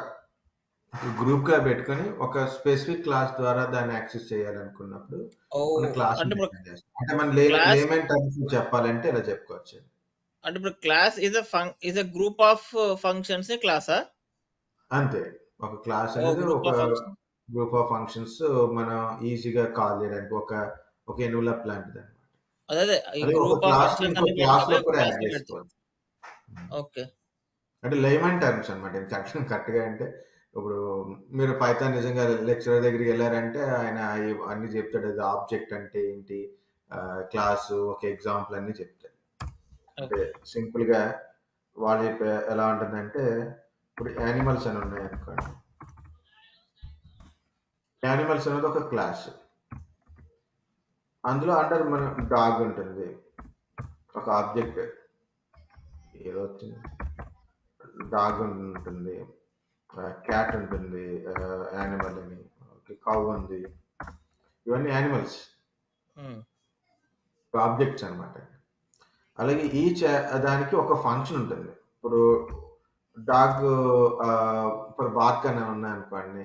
గ్రూప్‌గా పెట్టుకొని ఒక స్పెసిఫిక్ క్లాస్ ద్వారా దాన్ని యాక్సెస్ చేయాలనుకున్నప్పుడు మన ఓహ్! క్లాస్‌ని అంటే ఇప్పుడు డిఫైన్ చేస్తాం. అంటే మన క్లాస్ లేమన్ టర్మ్స్‌లో చెప్పాలంటే ఇలా చెప్పుకోవచ్చు. అంటే ఇప్పుడు class is a group of functions క్లాసా? అంతే. ఒక క్లాస్ ఓహ్! అనేది గ్రూప్ ఒక of function. Group of functions మనం ఈజీగా కాల్ చేయడానికి ఒక ఎన్వలప్ లాంటిదన్నమాట. అదే ఈ అలాగే ఒక గ్రూప్ ఆఫ్ క్లాస్‌ని ఫంక్షన్స్ ఇంకో అన్ని క్లాస్‌లో పెడతామే కూడా యాడ్ క్లాస్‌లో పెడతాం. చేసుకోవచ్చు. హ్మ్. ఓకే. అంటే లేమన్ టర్మ్స్ అన్నమాట. ఇది కరెక్ట్‌గా అంటే ఇప్పుడు మీరు పైథాన్ నిజంగా లెక్చరర్ దగ్గరికి వెళ్లారంటే ఆయన అన్నీ చెప్తాడు. అది ఆబ్జెక్ట్ అంటే ఏంటి? క్లాసు ఒక ఎగ్జాంపుల్ అన్నీ చెప్తాడు. అంటే ఓకే. సింపుల్‌గా వాళ్ళు ఎలా ఉంటుందంటే ఇప్పుడు యానిమల్స్ అని ఉన్నాయనుకోండి. యానిమల్స్ అనేది ఒక క్లాస్. అందులో అండర్ మన డాగ్ ఉంటుంది. ఒక ఆబ్జెక్ట్ ఏదో వచ్చింది. డాగ్ ఉంటుంది. క్యాట్ ఉంటుంది. యానిమల్ అని. కౌ ఉంది. ఇవన్నీ యానిమల్స్. హ్మ్. ఆబ్జెక్ట్స్ అన్నమాట. అలాగే దానికి ఒక ఫంక్షన్ ఉంటుంది. ఇప్పుడు డాగ్ ఇప్పుడు బార్క్ అని ఉన్నాయనుకోండి.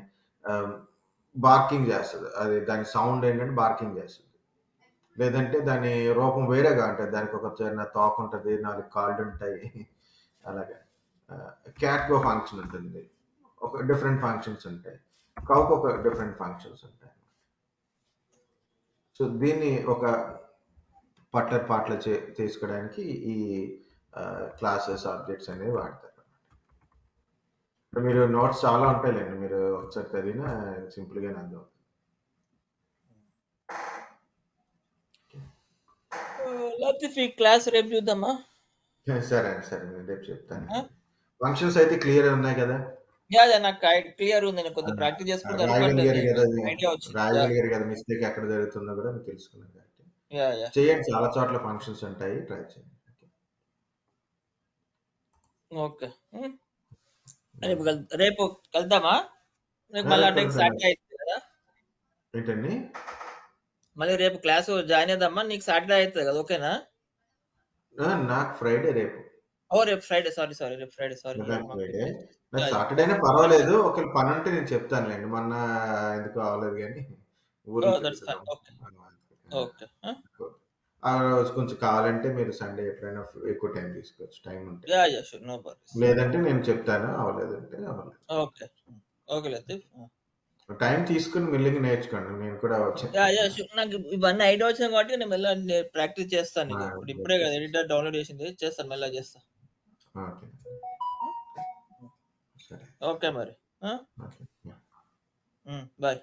బార్కింగ్ చేస్తది. అది దాని సౌండ్ ఏంటంటే బార్కింగ్ చేస్తది. లేదంటే దాని రూపం వేరేగా ఉంటది. దానికి ఒక చిన్న తోక ఉంటది. 4 కాళ్ళుంటాయి. అలాగా. క్యాట్‌కో ఫంక్షన్ ఉంటుంది. ఒక డిఫరెంట్ ఫంక్షన్స్ ఉంటాయి. కౌకి ఒక డిఫరెంట్ ఫంక్షన్స్ ఉంటాయి. సో దీన్ని ఒక పాటలు తీసుకోవడానికి ఈ క్లాసెస్, ఆబ్జెక్ట్స్ అనేవి వాడతారు. ఇప్పుడు మీరు నోట్స్ చాలా ఉంటాయిలెండి. మీరు ఒకసారి చదివినా సింపుల్‌గానే అర్థమవుతుంది. లేకపోతే ఈ క్లాస్ రేపు చూద్దామా? సరే అండి. సరే. నేను రేపు ఆ? చెప్తానండి. ఫంక్షన్స్ అయితే క్లియర్ ఉన్నాయి కదా! యాహ్! నాకు క్లియర్ ఉంది. నేను ఆ! కొద్దిగా ప్రాక్టీస్ చేసుకున్న తర్వాత రాయగలిగారు కొంచెం కదా! ఐడియా వచ్చింది. యాహ్! రాయగలిగారు కదా! మిస్టేక్ ఎక్కడ జరుగుతుందో కూడా మీరు తెలుసుకున్నారు కాబట్టి. యాహ్! యాహ్! చేయండి. చాలా చోట్ల ఫంక్షన్స్ ఉంటాయి. ట్రై చేయండి. ఓకే. రేపు కలుద్దామా? రేపు మళ్ళీ రేపు అంటే కలుద్దాం. సాటర్డే అవుతుంది కదా? ఏంటండి? మళ్ళీ రేపు క్లాస్ జాయిన్ అవుదామా? నీకు సాటర్డే అవుతుంది కదా? ఓకేనా? నాకు ఫ్రైడే రేపు. ఓ రేపు ఫ్రైడే. సారీ రేపు ఫ్రైడే. సారీ. నాకు ఫ్రైడే. నాకు యాహ్! యాహ్! సాటర్డేనే ఓకే. పర్వాలేదు. ఒకవేళ పనుంటే నేను చెప్తానులెండి. మొన్న ఎందుకో అవ్వలేదు గానీ ఊర్లు ఓహ్! దట్స్ తిరుగుతున్నాం. ఫైన్. ఓకే. ఓకే. ఆ రోజు కొంచెం కావాలంటే మీరు సండే ఎప్పుడైనా ఎక్కువ టైం తీసుకోవచ్చు. టైం ఉంటే. Yeah! Yeah! Sure. No worries. లేదంటే నేను చెప్తాను. అవ్వలేదంటే అవ్వలేదు. ఓకే. ఓకే లతీఫ్. టైం తీసుకొని మెల్లిగా నేర్చుకోండి. నేను కూడా వచ్చాను. యాహ్! యాహ్! షూర్. నాకు ఇవన్నీ ఐడియా వచ్చినాయి కాబట్టి నేను మెల్లగా ప్రాక్టీస్ చేస్తాను ఆ! ఇది. ఇప్పుడే ఓకే. కదా ఎడిటర్ డౌన్లోడ్ చేసింది. చేస్తాను మెల్లగా చేస్తా. ఓకే. సరే. ఓకే మరి. ఓకే. యాహ్! బాయ్.